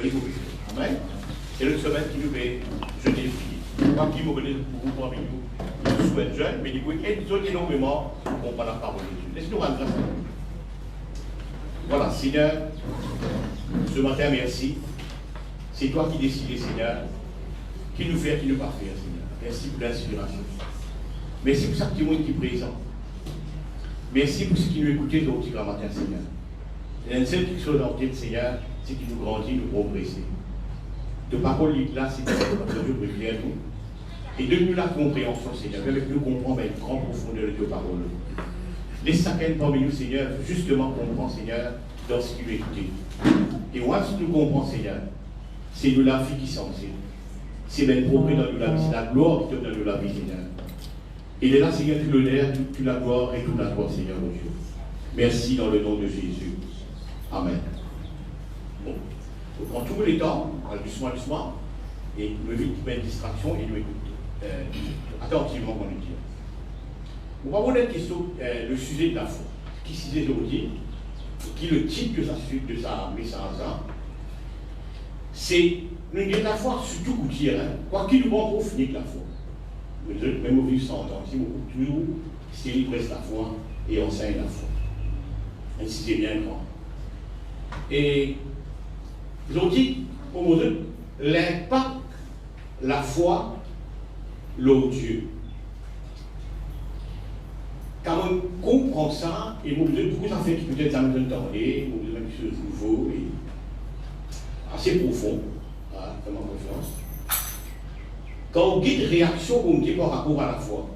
les mauvais. Amen. C'est le semaine qui nous fait jeter le pied. Pas qui m'a donné beaucoup parmi nous, qui souhaitent jeunes, mais du coup, ils ont énormément pour comprendre la parole de Dieu. Laisse-nous rendre grâce. Voilà, Seigneur, ce matin, merci. C'est toi qui décides, Seigneur, qui nous fait, qui nous pas faire, Seigneur. Merci pour l'inspiration. Merci pour ça que tu es présent. Merci pour ce qui nous écoutait au petit grand matin, Seigneur. Il y a une seule chose dans le Seigneur, c'est qu'il nous grandit, nous progresser. De parole là, c'est que Dieu peut clair nous. Et donne-nous la compréhension, Seigneur, avec nous comprendre avec une grande profondeur de tes paroles. Laisse chacun parmi nous, Seigneur, justement comprendre, Seigneur, dans ce qu'il veut écouter. Et moi, si nous comprenons, Seigneur, c'est nous la vie qui s'en sait. C'est même propre dans nous la vie, c'est la gloire qui te donne dans la vie, Seigneur. Il est là, Seigneur, tout l'honneur, toute la gloire et toute la gloire, Seigneur, mon Dieu. Merci dans le nom de Jésus. Amen. Bon. On prend tous les temps, doucement, et nous évitons une distraction et nous écoutons attentivement qu'on nous dit. On va voir une question, le sujet de la foi. Qui c'est aujourd'hui, qui est le titre de sa message, c'est nous dire la foi, surtout gouttière, quoi qu'il nous rend pour finir la foi. Même au vivre 100 ans, si beaucoup toujours, c'est il presse la foi et enseigne la foi. Ainsi c'est bien grand. Et aujourd'hui, pour vous dire, l'impact, la foi, l'eau Dieu. Quand on comprend ça, et vous dire beaucoup ça fait qui peut-être ça nous donne parler, vous dire quelque chose de nouveau et assez profond, comme en confiance. Quand on guide réaction, on dit par rapport à la foi,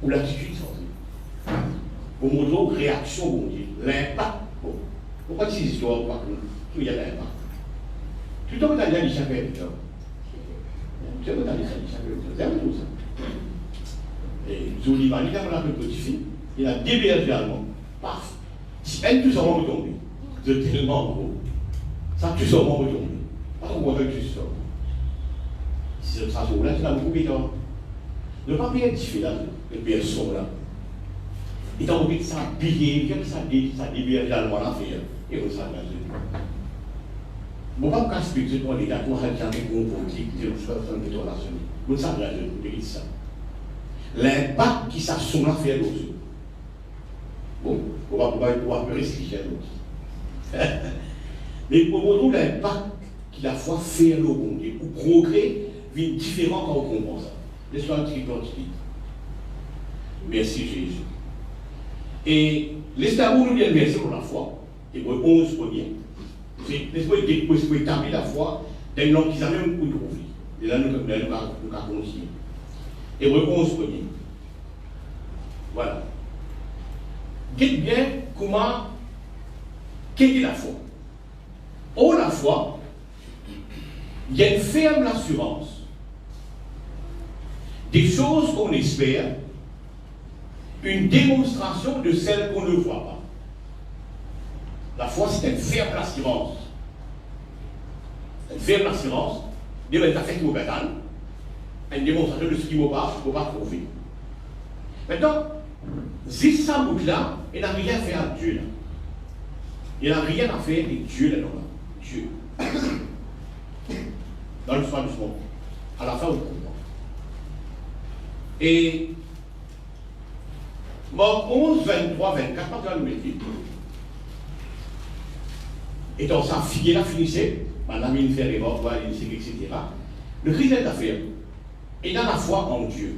ou l'attitude sans dire. Vous montrez réaction, on dit, l'impact. Bon. Pourquoi ces histoires, par contre, il y a l'impact. Tout le temps, on a dit chaque épisode. C'est vous avez dit chaque épisode. C'est tout ça. Et Zoliman, il a un petit fille, il a débergé allemand. Paf. Elle tout ça va retomber. C'est tellement gros. Ça tout ça va retomber. Pas qu'on voit que tu sors. Si ça se roule là, c'est beaucoup plus tard. Ne pas bien difficile là, les personnes là. Et tant que ça a pillé, ça déberge allemand à faire. Et vous savez, je ne vais pas expliquer pour les gars, pour aller dans les groupes politiques, dire que je vais faire une relation. Vous savez, je vais dire ça. L'impact qui s'assume à faire l'autre. Bon, on va pouvoir restituer l'autre. Mais pour nous, l'impact qu'il a foi faire l'autre, ou progrès, vient différent quand on comprend ça. Laisse-moi un petit peu. Merci Jésus. Et laissez-moi nous dire merci pour la foi. Et pour 11 premiers. Laisse-moi établir la foi dans une langue qu'ils ont même beaucoup trouvé. Et là, nous avons continué. Et pour 11 premiers. Voilà. Dites bien comment, qu'est-ce que la foi? Oh, la foi, il y a une ferme assurance des choses qu'on espère, une démonstration de celles qu'on ne voit pas. La foi, c'est une ferme assurance. Une ferme assurance, des affaires qui vous perdent, une démonstration de ce qui ne va pas trouver. Maintenant, si ça boucle là, il n'a rien à faire à Dieu là. Il n'a rien à faire avec Dieu là, Dieu. Dans le soin du monde. À la fin, vous comprenez. Et bon, 11, 23, 24, pas de nous dire. Et donc, ça, fille là, finissait, madame, il fait les morts, etc. Le Christ est affaire. Il a la foi en Dieu.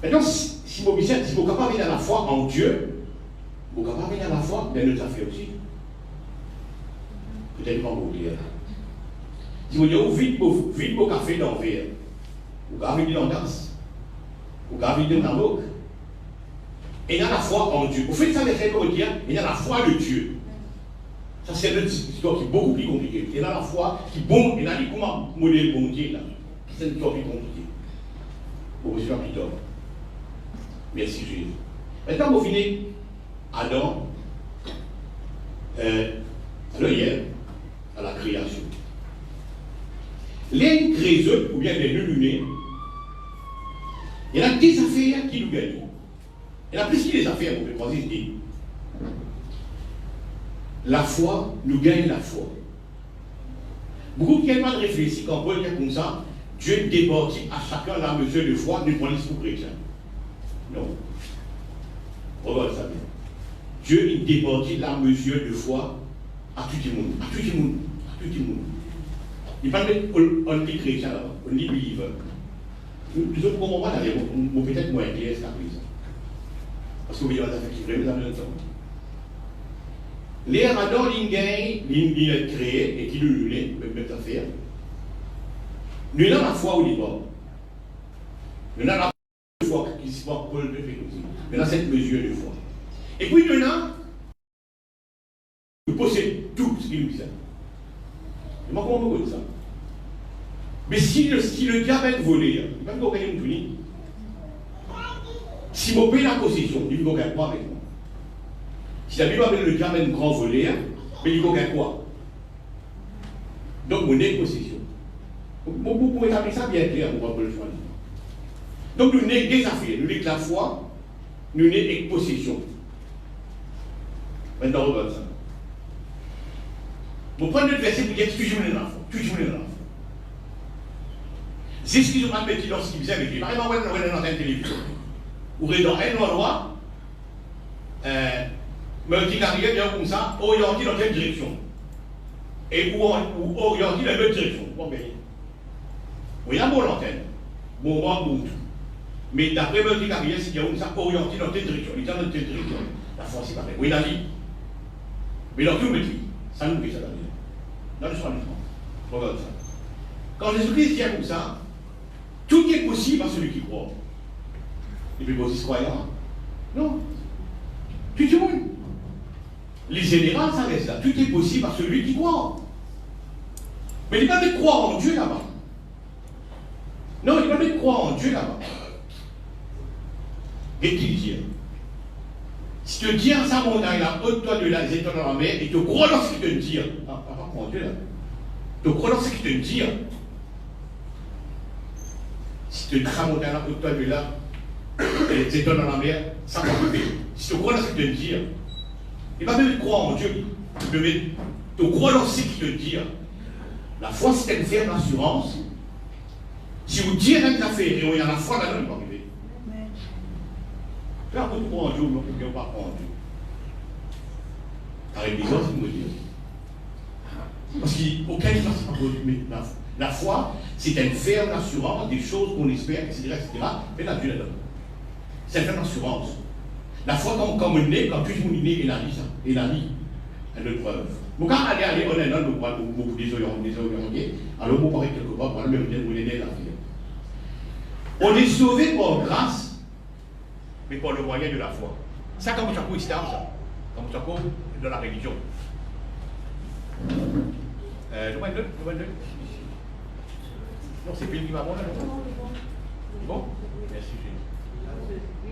Maintenant, si vous êtes capable d'avoir la foi en Dieu, vous êtes capable d'avoir la foi dans notre affaire aussi. Peut-être pas vous dire. Si vous dites, vite vos café dans le verre, vous avez dans la tasse, vous avez dans la boque. Et il y a la foi en Dieu. Vous faites ça, les frères, comme dire, il y a la foi de Dieu. Ça, c'est une histoire qui est beaucoup plus compliquée. Il y a la foi qui est bon, il y a comment modèle bon Dieu là. C'est une histoire plus compliquée. Vous recevez plus tard. Merci Jésus. Maintenant, vous finissez Adam, hier, à la création. Les créateurs, ou bien les lumineux, il y a des affaires qui nous gagnent. Et la plus qu'il les a fait, mon frère, dit la foi, nous gagnons la foi. Beaucoup qui n'ont pas de réfléchir quand Paul dit comme ça, Dieu départit à chacun la mesure de foi, nous prenons pour chrétien. Non. Regarde ça bien. Dieu il départit la mesure de foi à tout le monde. À tout le monde. À tout le monde. Il parle on dit chrétien là, on dit believer. Nous autres, comment on va aller, peut-être moins clair qu'à présent. Parce que vous voyez, on a fait qui vraiment dans le temps. Les radars, ils ont créé et qui nous l'ont même affaire. Nous avons la foi au départ. Nous avons la foi qui se voit Paul de fait aussi. Nous avons cette mesure de foi. Et puis maintenant, nous possédons tout ce qu'il nous dit. Mais comment on peut dire ça? Mais si le diable est volé, il va me gagner une tunie. Si je paye la possession, il va gagner quoi avec moi? Si la Bible appelle le diable un grand voleur, mais il va gagner quoi? Donc, mon possession. Pour établir ça bien clair, on va pas le choisir. Donc, nous sommes des affaires, nous sommes la foi, nous sommes avec possession. Maintenant, regarde ça. Vous prenez le verset pour dire toujours les enfants, toujours les enfants. C'est ce qu'ils ont admis lorsqu'ils disaient avec lui. Par exemple, on est dans une télévision. Ou dans un endroit, mais un petit carrière vient comme ça, orienté dans quelle direction? Et ou orienté dans la même direction. Bon, bien. Il y a une bonne antenne, bon bout. Mais d'après le petit carrière, s'il y a comme ça, orienté dans telle direction. Il est dans telle direction. La force est pareille. Oui, il a dit. Mais dans tout le métier, ça nous fait ça dans le soin du temps. Regarde ça. Quand Jésus-Christ vient comme ça, tout est possible à celui qui croit. Et puis, aussi croyant? Non. Tout le monde. Les générales, ça reste là. Tout est possible à celui qui croit. Mais il n'est pas de croire en Dieu là-bas. Non, il n'est pas de croire en Dieu là-bas. Et qu'il dit, si tu dis à sa montagne là, ôte-toi de la étoiles dans la mer, et te crois dans ce qu'il te dit. Ah, pas croire en Dieu là. Te crois dans ce qu'il te dit. Si tu dis à sa montagne là, ôte-toi de là, les étoiles dans la mer, ça va arriver. Si tu crois dans ce qu'il te dit, il va même croire en Dieu. Il peut te croire dans ce qu'il te dit. La foi, c'est une ferme assurance. Si vous dites un affaire et il y a la foi là-dedans, il va arriver. C'est un peu de croire en Dieu, mais on ne peut pas croire en Dieu. Avec les autres, il me dit. Parce qu'aucun ne passe pas. La foi, c'est une ferme assurance des choses qu'on espère, etc. Mais la Dieu là-dedans. C'est une ferme assurance. La foi, quand on est, quand tout le monde est né, il a dit ça. Il a dit. C'est une preuve. Donc, quand on est là, nous voit beaucoup désorientés. Alors, on paraît quelque part, pour même on est né là. On est sauvé par grâce, mais par le moyen de la foi. Ça, comme tu as pour l'islam, ça. Comme tu as pour dans la religion. Je vois deux. Non, c'est Bill qui va bon là, non? Bon? Merci, Jésus.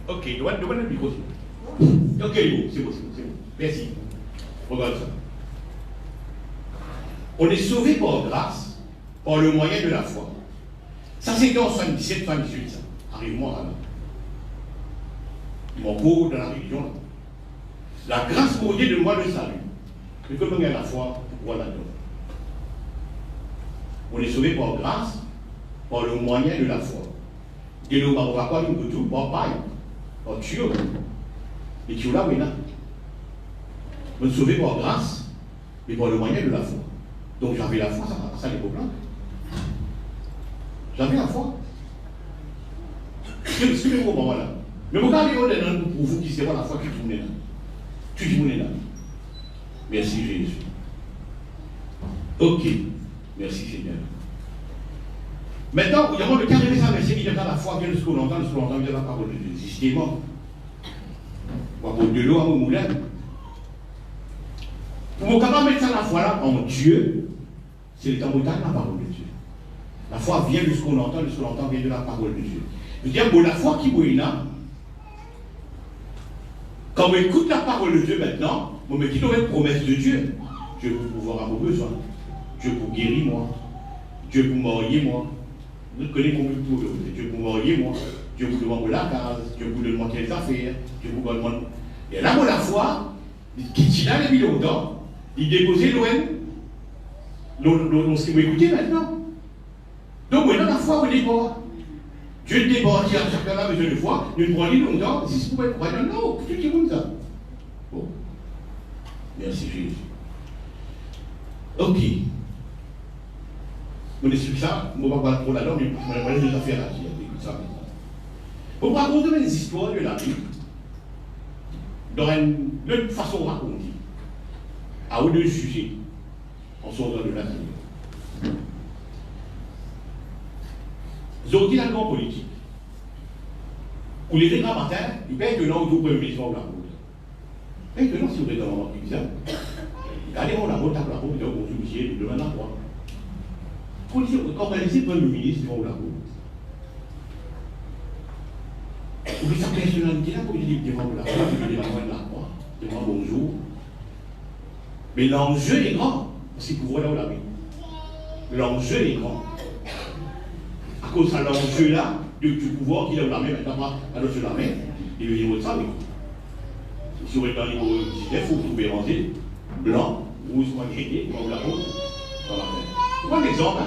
Ok, demande le micro. Ok, c'est bon. Merci. Regarde ça. On est sauvé par grâce, par le moyen de la foi. Ça, c'était en 77, 78, ça. Arrive-moi là. Mon cours dans la religion, là. La grâce maudite de moi le salut. Mais comme on a la foi, pourquoi là-dedans? On est sauvé par grâce, par le moyen de la foi. Et nous, on va quoi, nous, tout, par paille, par Dieu. Et Dieu là, oui, là. On est sauvé par grâce, mais par le moyen de la foi. Donc j'avais la foi, ça n'est pas blanc. J'avais la foi. Excusez-moi pour moi là. Mais regardez pour vous qui savez la foi qui tourne là. Tu tournes là. Merci Jésus. Ok. Merci Seigneur. Maintenant, il y a le cas de ça, mais c'est qu'il y a la foi, vient de ce qu'on entend, vient de la parole de Dieu. Justement. On va prendre de l'eau à mon moulin. Pour mon capable de mettre ça la foi là en Dieu, c'est le temps de la parole de Dieu. La foi vient de ce qu'on entend vient de la parole de Dieu. Je veux dire, bon, la foi qui est là, quand on écoute la parole de Dieu maintenant, on me dit qu'il y a une promesse de Dieu. Dieu pour pouvoir à vos besoins. Dieu pour guérir moi. Dieu pour marier moi. Vous connaissez mon but. Dieu pour marier moi. Dieu vous demande la case, Dieu vous demande quelles affaires, Dieu vous demande. Et là, la foi, qui là depuis longtemps, il déposait l'ON, ce qui vous écoutez maintenant. Donc, maintenant, la foi au départ. Dieu départ, qui a chacun a besoin de foi, nous prenons longtemps, si vous pouvez croire, non, tout le monde ça. Bon. Merci Jésus. Ok. On explique ça, on ne va pas trop là-dedans, mais on va parler des affaires là. On va raconter des histoires de la Bible dans une façon de raconter, à deux sujets, en sortant de la Bible. Aujourd'hui, la grande politique, où les grands matins, ils payent que non, ils ouvrent une maison la route. Mais que non, si vous êtes dans l'église, regardez la route, la route, vous avez un sujet, vous demandez à quoi. Quand on a laissé le Premier ministre, ils vont la route. Vous voyez sa personnalité là, comme il dit devant la croix, il dit devant bonjour. Mais l'enjeu est grand, parce qu'il faut là où la vie. L'enjeu est grand. À cause de l'enjeu là, du pouvoir qu'il a la main, maintenant, à l'autre la main, il veut dire votre famille. Si vous êtes dans le niveau 19, vous pouvez rangé blanc, rouge, gris, comme la route, dans la main. Prends l'exemple,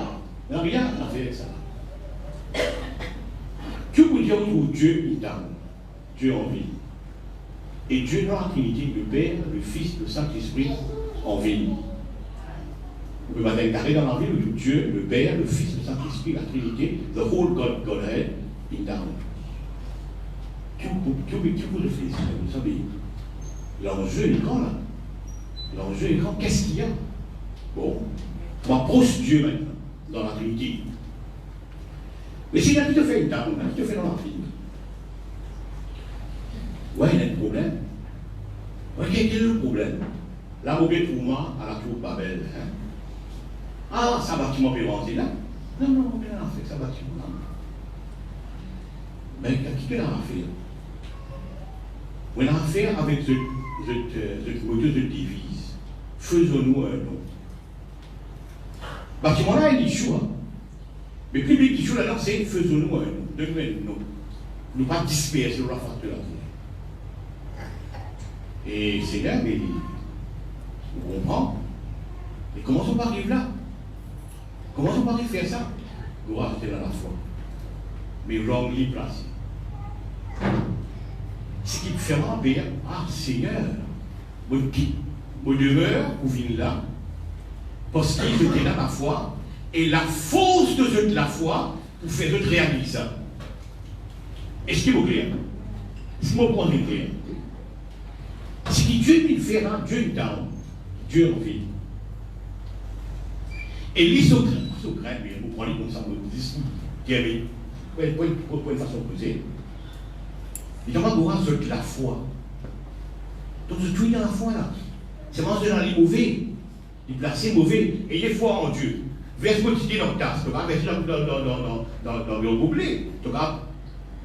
il n'y a rien à faire avec ça. Que vous dire où Dieu est dans, Dieu en vie. Et Dieu dans la Trinité, le Père, le Fils, le Saint-Esprit en vie. Vous pouvez mettre un carré dans la vie où Dieu, le Père, le Fils, le Saint-Esprit, la Trinité, the whole Godhead, in down. Que vous réfléchissez, vous savez, l'enjeu est grand là. L'enjeu est grand. Qu'est-ce qu'il y a? Bon, on approche Dieu maintenant, dans la Trinité. Mais s'il y a qui te fait une down, qui te fait dans la vie? Ouais, il y a un problème. Ouais, quel est le problème? La mauvaise tourment à la tour Babel. Hein? Ah, ça bâtiment peut rentrer là? Non, non, on a fait ça bâtiment là. Mais qui l'a fait? On a affaire avec cette moteur de devise. Faisons-nous un nom. Bâtiment là, il échoue. Hein? Mais plus vite qu'il échoue là-dedans, c'est faisons-nous un nom. Donne-nous un nom. Nous pas disperser la face de la terre. Et c'est là, mais on comprend. Et comment on arrive là? Comment on arrive à faire ça? Gloire à la foi. Mais wrongly placé. Ce qui me fait rappeler, ah Seigneur, mon demeure, vous venez là, parce qu'il était là la foi, et la force de la foi, vous fait de réaliser ça. Est-ce qu'il vous plaît? Est-ce que vous comprenez clair? Ce qui Dieu lui fait, Dieu est dans, Dieu en vie. Et l'isocrète, mais vous prenez comme ça, vous dites, qui avait, pour une façon posée, il y a de la foi. Donc, tout est dans la foi là. C'est vraiment dans les mauvais, les placés mauvais, ayez foi en Dieu. Verse quotidien dans la tasse, donc, verser dans le gobelet, donc,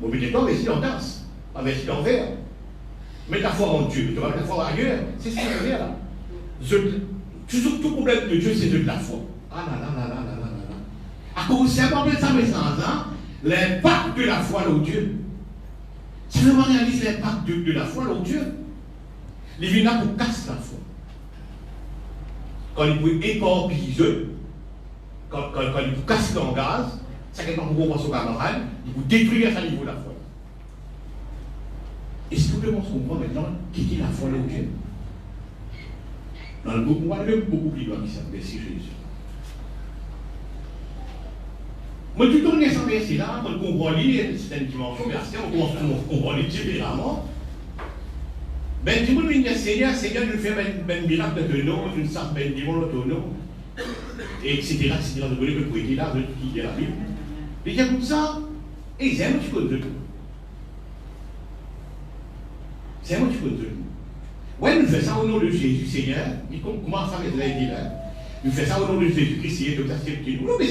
mauvais temps, verser dans la tasse, verser dans le verre. Mets ta foi en Dieu, tu vas mettre ta foi ailleurs, c'est ce que je veux dire là. Tout problème de Dieu, c'est de la foi. Ah là là là là là là là. À cause c'est pas ça, mais sans l'impact de la foi dans Dieu. Si on réalise l'impact de la foi dans Dieu, les vins pour casser la foi. Quand il peut écorpiller, quand il peut casser le gaz, c'est quelque chose pour passer au camarade, il peut détruire à niveau de la foi. Est-ce que vous comprenez maintenant qui est la foi de Dieu? Dans le groupe, on va aller beaucoup plus loin que ça. Merci Jésus. Moi, tout le temps, sans verser là, on comprend lire, c'est une dimension versée, on commence à comprendre différemment. Ben, tout le monde me dit, Seigneur, nous fait un miracle de nom, nous sommes ben démon de nom, etc. etc. Vous voulez que vous pouvez là, qui est la Bible. Mais il y a comme ça, et ils aiment, tu connais tout. C'est moi qui peux te dire. Oui, nous faisons ça au nom de Jésus, Seigneur. Il commence à mettre l'aide là. Nous faisons ça au nom de Jésus-Christ, Seigneur, donc acceptez nous. Non, mais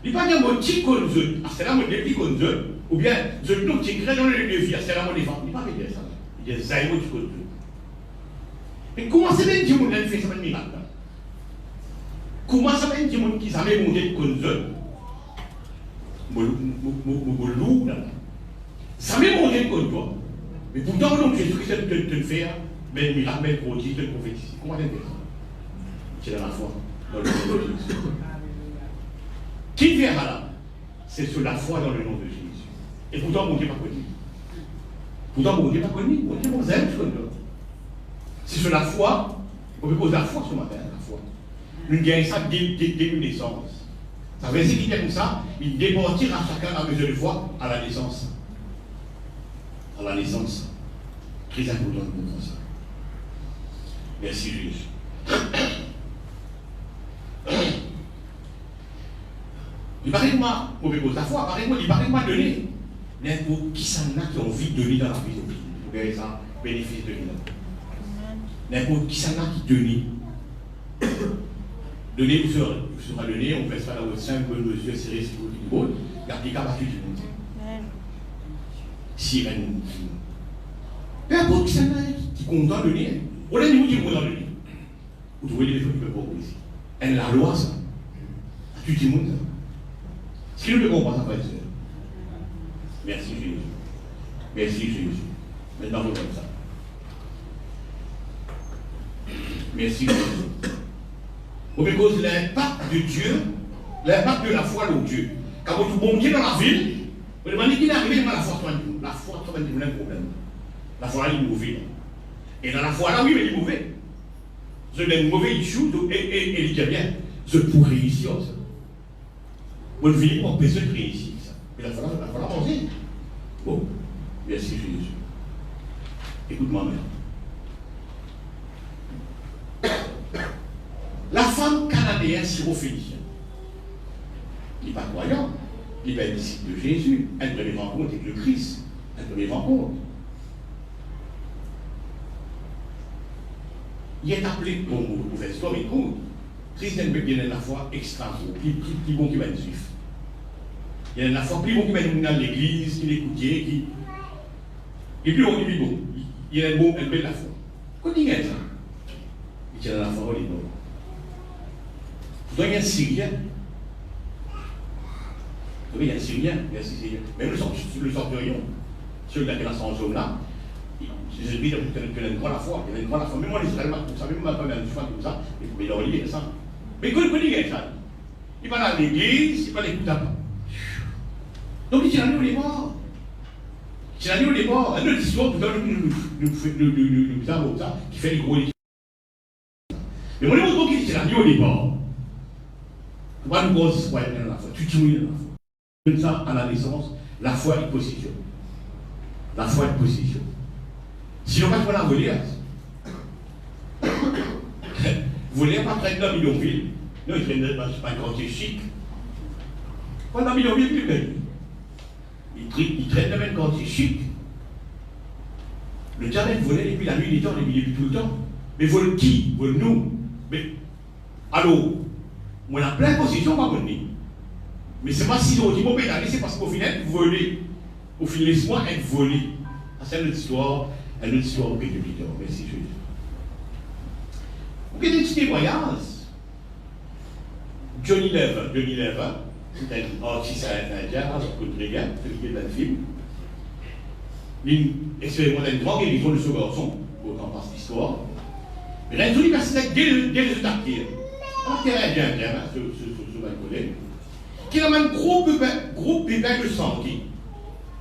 il n'y a pas de mot qui comme eux. C'est là mon défi comme eux. Ou bien, je ne sais pas dans le défi, c'est là mon défi. Il n'y a pas de dire ça. Il y a des aïeux qui comme eux. Mais comment ça fait dire que fait ça un miracle? Comment ça fait dire qui s'amène monter comme eux? Mon loup là. Ça m'est monté contre toi. Mais pourtant, donc, Jésus-Christ te le fait, mais le miracle, mais le prodige, te le prophétise. Comment t'es ça? C'est dans la foi, dans le nom de Jésus. Qui verra là? C'est sur la foi dans le nom de Jésus. Et pourtant, mon Dieu n'est pas connu. Pourtant, mon Dieu n'est pas connu. Mon Dieu, mon aime, je connais. C'est sur la foi, on peut poser la foi ce matin, la foi. Nous gagnons ça dès une naissance. Ça veut dire qu'il y a comme ça, il départira à chacun la mesure de foi à la naissance. À la naissance. Très important de comprendre ça. Merci Jésus. Il paraît que moi, on peut poser la foi, il paraît que moi donner. Mais pour qui s'en a qui ont envie de donner dans la vie, vous verrez ça, bénéfice de vie. Mais pour qui s'en a qui donner. Donner, vous sera donné, on fait ça dans votre sein, bonne mesure, serré, c'est votre niveau, gardez capacité du monde. Sirène. Peu importe qui s'en a qui compte dans le nez, on a dit qui compte dans le nez. Vous trouvez les défauts qui peuvent pas ici. Elle la loi, ça. Tu dis monde. Si nous ne comprenons pas ça, frère et sœur. Merci Jésus. Merci Jésus. Maintenant, vous comme ça. Merci Jésus. Pour cause l'impact de Dieu, l'impact de la foi dans Dieu. Quand vous bon Dieu dans la ville, vous demandez qui est arrivé dans la foi, la foi, ça va être un problème. La foi là, il est mauvais. Et dans la foi là, oui, mais il est mauvais. Je l'ai mauvais, il choue, et il dit bien, je pourrais réussir ça. Vous ne venez pas empêcher de réussir ça. Mais la foi là, manger. Bon, merci Jésus. Écoute-moi maintenant. La femme cananéenne syrophénicienne, il n'est pas croyant, il est disciple de Jésus, elle devait rencontre avec le Christ, elle devait rencontre. Il est appelé, bon, vous faites histoire, mais écoute, Christ il a la foi extra, plus bon qui va être juif. Il a la foi plus bon qui va être dans l'église, qui l'écoutait, qui. Et plus bon, il est bon. Il a une belle la foi. Quand il y a ça, il tient la foi, il est bon. Vous voyez un Syrien. Vous voyez un Syrien, merci Syrien. Même le centurion, celui de la classe en jaune là, je dis qu'il a une grande foi. Il a une grande foi. Même moi, les Israéliens, vous savez, même pas même fois comme ça, mais il a relié ça. Mais quand il y a ça, il va à l'église, il va l'écouter pas. Donc il tient à nous les morts. Il tient à nous les morts. Un autre histoire, nous avons ça, qui fait les gros équipes. Mais on est au qu'il tient à nous les morts. Tu vois, nous grosses espoirs dans la foi. Tu t'immunes dans la foi. Comme ça, à la naissance, la foi est possession. La foi est possession. Sinon, pas qu'on a volé. Voler pas traîner dans Bidonville. Non, il traîne dans un quartier chic. Pas dans Bidonville, plus belle. Il traîne dans un quartier chic. Le diable volait depuis la nuit des temps, depuis tout le temps. Mais vole qui? Vole nous. Mais, allô? On a plein de positions, pas bonne. Mais c'est pas si on dit, bon, pédaler, c'est parce qu'au final, vous volez. Au final, laisse-moi être volé. C'est une autre histoire au pays de Peter. Merci Jésus. Vous avez des petits témoignages. Johnny Lever, c'est un artiste indien, un contregat, celui qui est dans le film. Il expérimente une grande guérison de ce garçon, autant passe l'histoire. Mais là, il y a une personne dès le tactile. Un terrain bien, ce collègue, qui a un gros pépin de santé.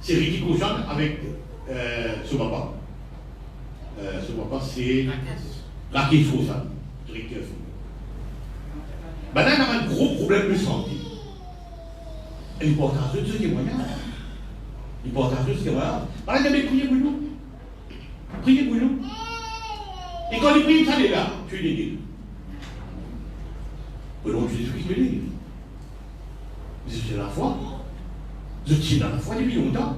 C'est Ricky Cochon avec ce papa. Ce papa, c'est Raquel Frosan. Maintenant, il a un gros problème de santé. Il porte à ce témoignage. Il porte à ce témoignage. Maintenant, il a prié pour nous. Priez pour nous. Et quand il prie, ça est là. Tu es guéri. Au nom de Jésus-Christ, tu es guéri. Je tiens dans la foi. Je tiens dans la foi depuis longtemps.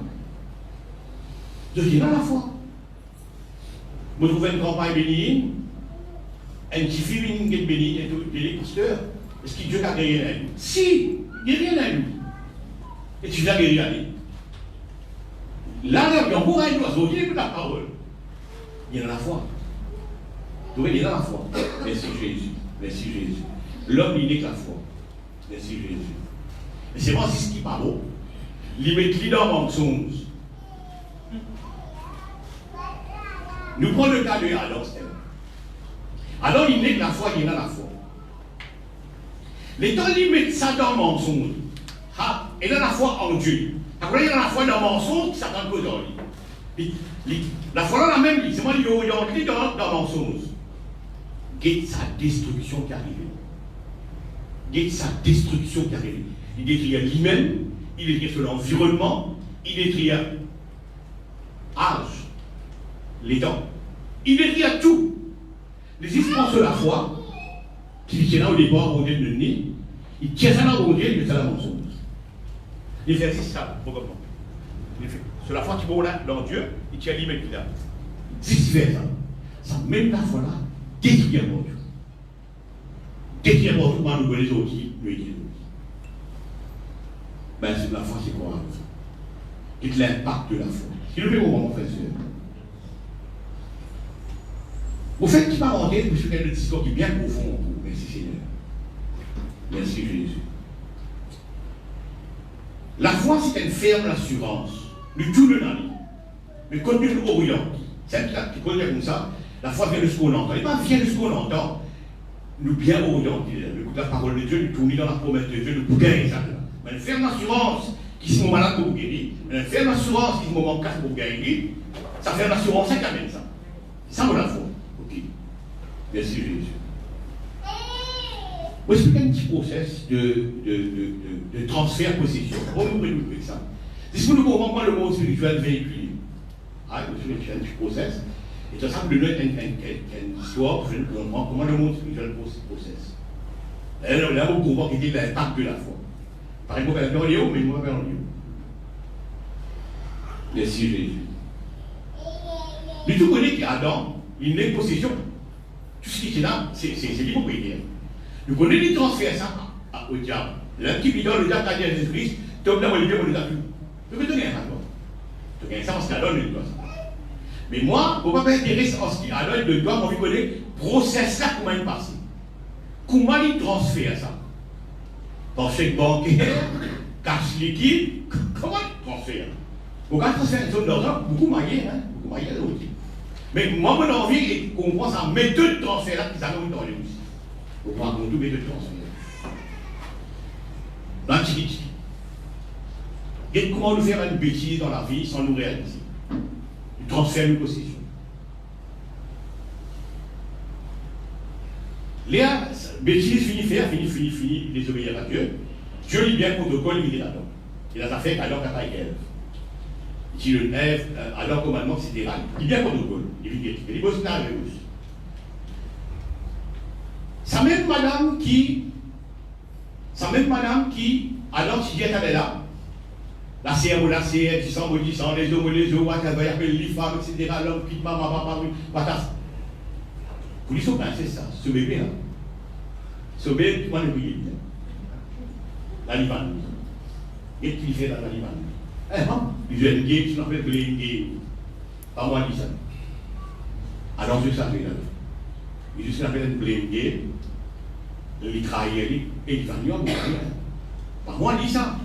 Je tiens dans la foi. Je trouve une campagne bénie. Un petit film qui est béni, un pasteur. Est-ce que Dieu a guéri à lui? Si, il n'y a rien à lui. Et tu vas guérir à lui. Là, il y a encore un oiseau, il est plus la parole. Il est dans la foi. Donc il est dans la foi. Merci Jésus. Merci Jésus. L'homme, il n'est que la foi. Merci Jésus. Mais c'est moi, c'est ce qui parle. Il met l'idée dans le mensonge. Nous prenons le cas de Adam. Alors, il n'est que la foi, il est dans la foi. Les temps, ils mettent ça dans le mensonge. Et dans la foi en Dieu. Après, il y a la foi dans le mensonge, ça prend cause en lui. La foi dans la même vie, c'est moi qui est orienté dans le mensonge. Guette sa destruction qui arrive. Guette sa destruction qui arrive. Il détruit lui-même, il détruit sur l'environnement, il détruit l'âge, les dents. Il détruit à tout. Les histoires sur la foi, qui tient là au départ, on est de nez, il tient ça là au Dieu, il met ça là mensonge. Il fait ça, pourquoi pas. Il fait. Sur la foi qui va dans Dieu, il tient lui-même qui là. Vice-versa. Ça, même la foi là, détruit un bon Dieu. Détruit un bon Dieu, comment nous les autres, nous et les autres. Ben, c'est la foi, c'est quoi? C'est l'impact de la foi. Ce qui nous fait au moment, frère, c'est. Au fait, qui m'a rendu, je suis un discours qui est bien profond pour vous. Merci Seigneur. Merci Jésus. La foi, c'est une ferme assurance. Le tout le nani. Le contenu de l'Orient. C'est qui connaît comme ça. La foi vient de ce qu'on entend. Et pas vient de ce qu'on entend. Nous bien orienter. Nous la parole de Dieu, nous tourner dans la promesse de Dieu, nous gagner ça. Mais une ferme assurance qui sont malades pour vous guérir. Une ferme assurance qui sont manqués pour vous gagner. Ça fait une assurance, ça qui amène ça. C'est ça, la foi. Ok. Merci Jésus. Vous expliquez un petit process de transfert possession. On nous avec ça. C'est pour nous comprendre le monde spirituel véhiculé. Ah, c'est un petit process. Et ça, ça peut donner une histoire pour comprendre comment le monde spirituel processe. Là, on comprend qu'il y a l'impact de la foi. Par exemple, elle est en Léo, mais moi, elle est en Léo. Merci Jésus. Mais tout connaît qu'Adam, il n'est possession. Tout ce qui est là, c'est l'hypocrisie. Nous connaissons les transferts ça au diable. L'un qui vit dans le diable a dit à Jésus-Christ, tu as obligé de le faire. Tu peux donner un rapport. Tu as ça en ce cas-là, il doit ça. Mais moi, je ne vais pas m'intéresser en ce cas-là, il doit me connaître le process là, comment il passe. Comment il transfère ça? Par chèque bancaire, cash liquide, comment il transfère? Pour quand transfère une somme d'argent, beaucoup maillé, hein? Beaucoup maillé aussi. Mais moi, mon envie, qu'on comprend sa méthode de transfert là, qui s'appelle dans les aussi. Vous comprenez tout méthode de transfert. L'antiquité. Et comment nous faire une bêtise dans la vie sans nous réaliser? Du transfert de possession. Les bêtises fini, désobéir à Dieu. Dieu lui bien protocole, il est là-dedans. Il a fait alors qu'à taille Ève. Il dit le Ève, alors commandement, etc. Il bien protocole. Il est beau scénario aussi. Sa même madame qui, alors si j'étais là, la CR, du sang, les hommes, whatever, appelle les femmes, etc., l'homme, qui maman, papa, patas. Vous dites, c'est ça, ce bébé là. Ce bébé, comment le briller? La Liban. Qu'est-ce qu'il fait dans la Liban? Eh non, il est gay, je l'appelle gay. Pas moi, dit ça. Alors, je sais ça, il juste l'appelle un blé gay. Il travaille et il va lui en dire. Pas moi, dit ça.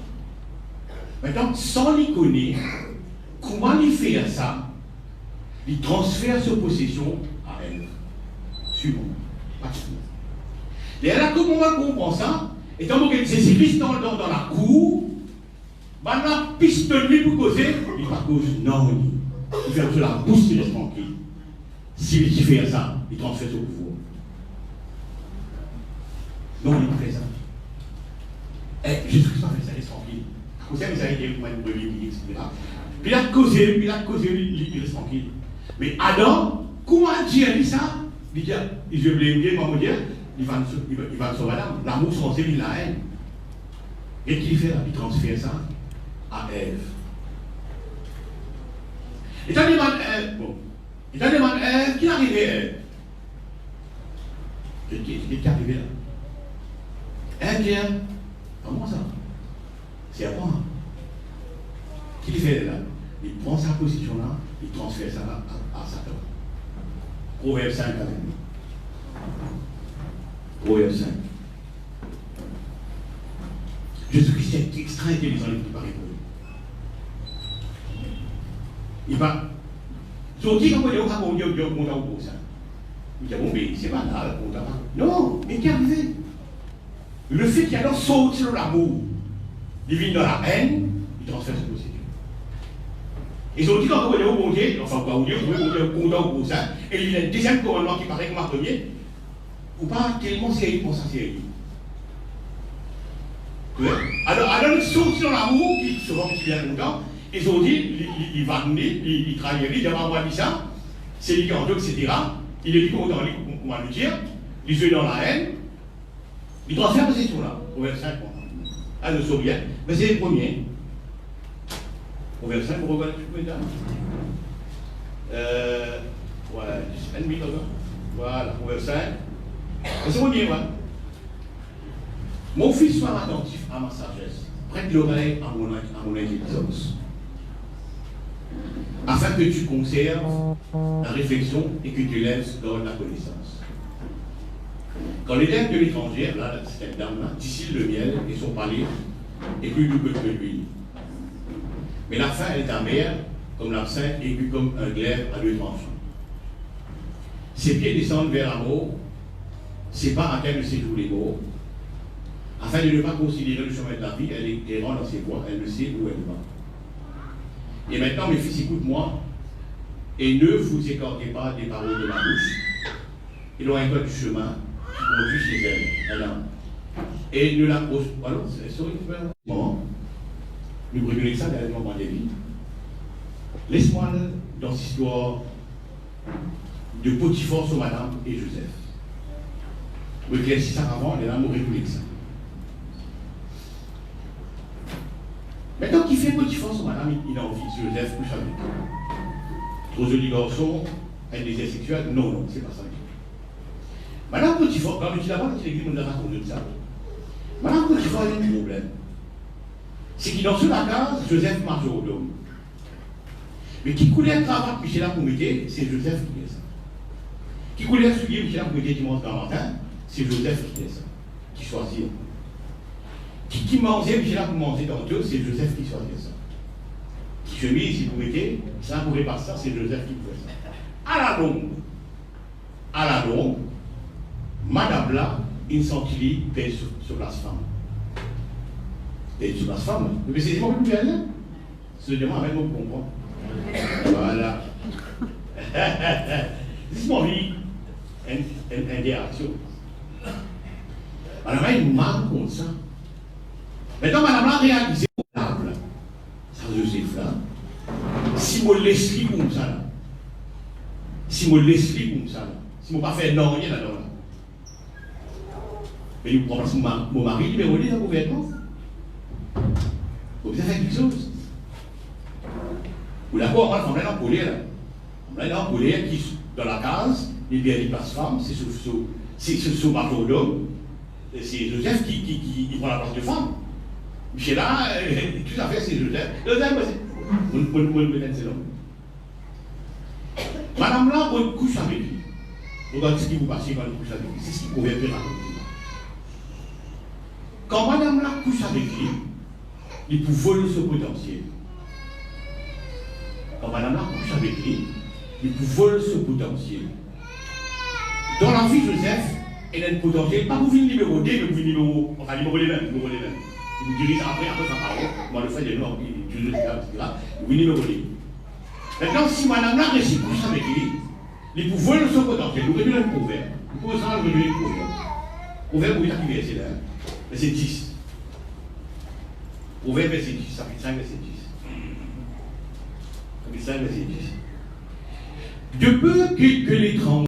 Maintenant, sans les connaître, comment il fait ça? Il transfère sa possession à elle. Suivant. Et là, comment on comprend ça? Étant donné que c'est Christ dans la cour, la piste de lui pour causer, il va causer non. Il fait sur la bouche, il reste tranquille. S'il fait ça, il transfère son pouvoir. Non, il fait ça. Et Jésus-Christ a fait ça, il reste tranquille. Comme ça, il a été pour une brebis, etc. Puis il a causé, il reste tranquille. Mais Adam, comment Dieu a dit ça? Il dit, je blâme Dieu, maman Dieu, il va sauver Adam. L'amour sans il la haine. Et qu'il fait là, il transfère ça à Ève. Et t'as demandé Ève, qui est arrivé Ève? Qui est arrivé là? Ève qui est? Comment ça? C'est à moi. Qui fait là? Il prend sa position là, il transfère ça à Satan. Proverbe 5 avec nous. Proverbe 5. Jésus-Christ est extra intelligent, il ne peut pas répondre. Sorti comme on a content pour ça. Nous avons mais c'est pas là, non, mais qu'est arrivé? Le fait qu'il y a alors sorti de l'amour, il vient dans la haine, il transfère cette procédure. Et sorti quand on est au bon Dieu, enfin pas au Dieu, on est content pour ça, et il y a un deuxième commandement qui paraît comme un premier, ou pas tellement sérieux pour ça sérieux. Alors ils sont dans l'amour, qui se vend bien longtemps, ils ont dit, il va venir, il travaille, il dit, moi dit ça, c'est lui qui en deux, etc. Il est content, on va le dire, il est dans la haine, il transfère ces choses-là, au verset 5. Ah, le sourire, mais c'est le premier. Au verset 5, vous regardez tout le temps. Voilà, juste une minute, voilà, au verset 5. C'est le premier, voilà. Mon fils, sois attentif à ma sagesse, prête l'oreille à mon intelligence, afin que tu conserves la réflexion et que tu laisses dans la connaissance. Quand les lèvres de l'étrangère, là, cette dame-là, distille le miel et son palais est plus doux que l'huile. Mais la faim est amère comme l'absinthe et puis comme un glaive à deux tranchants. Ses pieds descendent vers la mort, ses pas atteignent ses tous les mots. Afin de ne pas considérer le chemin de la vie, elle est errant dans ses voies, elle ne sait où elle va. Et maintenant, mes fils, écoute-moi, et ne vous écartez pas des paroles de ma bouche, éloignez-toi du chemin qui conduit chez elle. Alors, et ne l'approche pas. Alors, c'est bon. Nous brûlons ça dans le moment des vies. Laisse-moi dans cette histoire de Potiphar sur Madame et Joseph. Vous éclaircissez ça avant, elle a mouru avec ça. Maintenant, qui fait Potiphar sur Madame, il a envie de Joseph plus avec. Trop joli garçon, un désir sexuel, non, c'est pas ça. Madame Potiphar, quand je dis là-bas, l'église nous a raconté ça. Madame Potiphar, il y a un problème. C'est qu'il dans la case, Joseph marche au dôme. Mais qui coulait un travail que Michel a commetté, c'est Joseph qui fait ça. Qui coulait un soulier que Michel a commetté dimanche matin, c'est Joseph qui fait ça, qui choisit. Qui mangeait, Michel a commencé dans Dieu, c'est Joseph qui choisit ça. Qui chemise, si vous mettez, ça ne pourrait pas ça, c'est Joseph qui fait ça. À la longue, Madame là, il s'enquille sur la femme. Et sur la femme, mais c'est pas plus belle. C'est le demande avec vous comprendre. Voilà. C'est mon vie, une interaction. Madame là, il marque comme ça. Maintenant, Madame là, réalisé au table. Ça, Joseph là. Si je laisse comme ça, là. Si je laisse comme ça, là. Si je ne pas faire non, rien là-dedans. Mais il prend mon mari, il me relie dans le gouvernement. Vous avez fait quelque chose. Vous d'accord, on est en colère là. On est en colère qui, dans la case, il vient des places femmes, c'est sous majordome. C'est Joseph qui prend la place de femme. Michel là, tout à fait, c'est Joseph. Joseph, c'est. Peut-être c'est l'homme. Madame là, on couche avec lui. Regardez ce qui vous passe quand on couche avec lui. C'est ce qui convient bien à côté. Quand Madame là couche avec lui, il peut voler ce potentiel. Quand Madame là couche avec lui, il peut voler ce potentiel. Dans la vie de Joseph, il a un potentiel, pas pour venir numéro 2, mais pour venir numéro. Enfin, numéro les mêmes. Il vous dirige après sa parole. Moi, le fait de l'homme, il est etc. Il vous numéro 2. Maintenant, si Madame là réussit à coucher avec lui, il peut voler ce potentiel. Vous réduisez le proverbe. Vous pouvez ça réduire le proverbe. Proverbe, vous voyez qui verset là. Verset 10. Proverbe, verset 10. Chapitre 5, verset 10. Chapitre 5, verset 10. De peu que l'étranger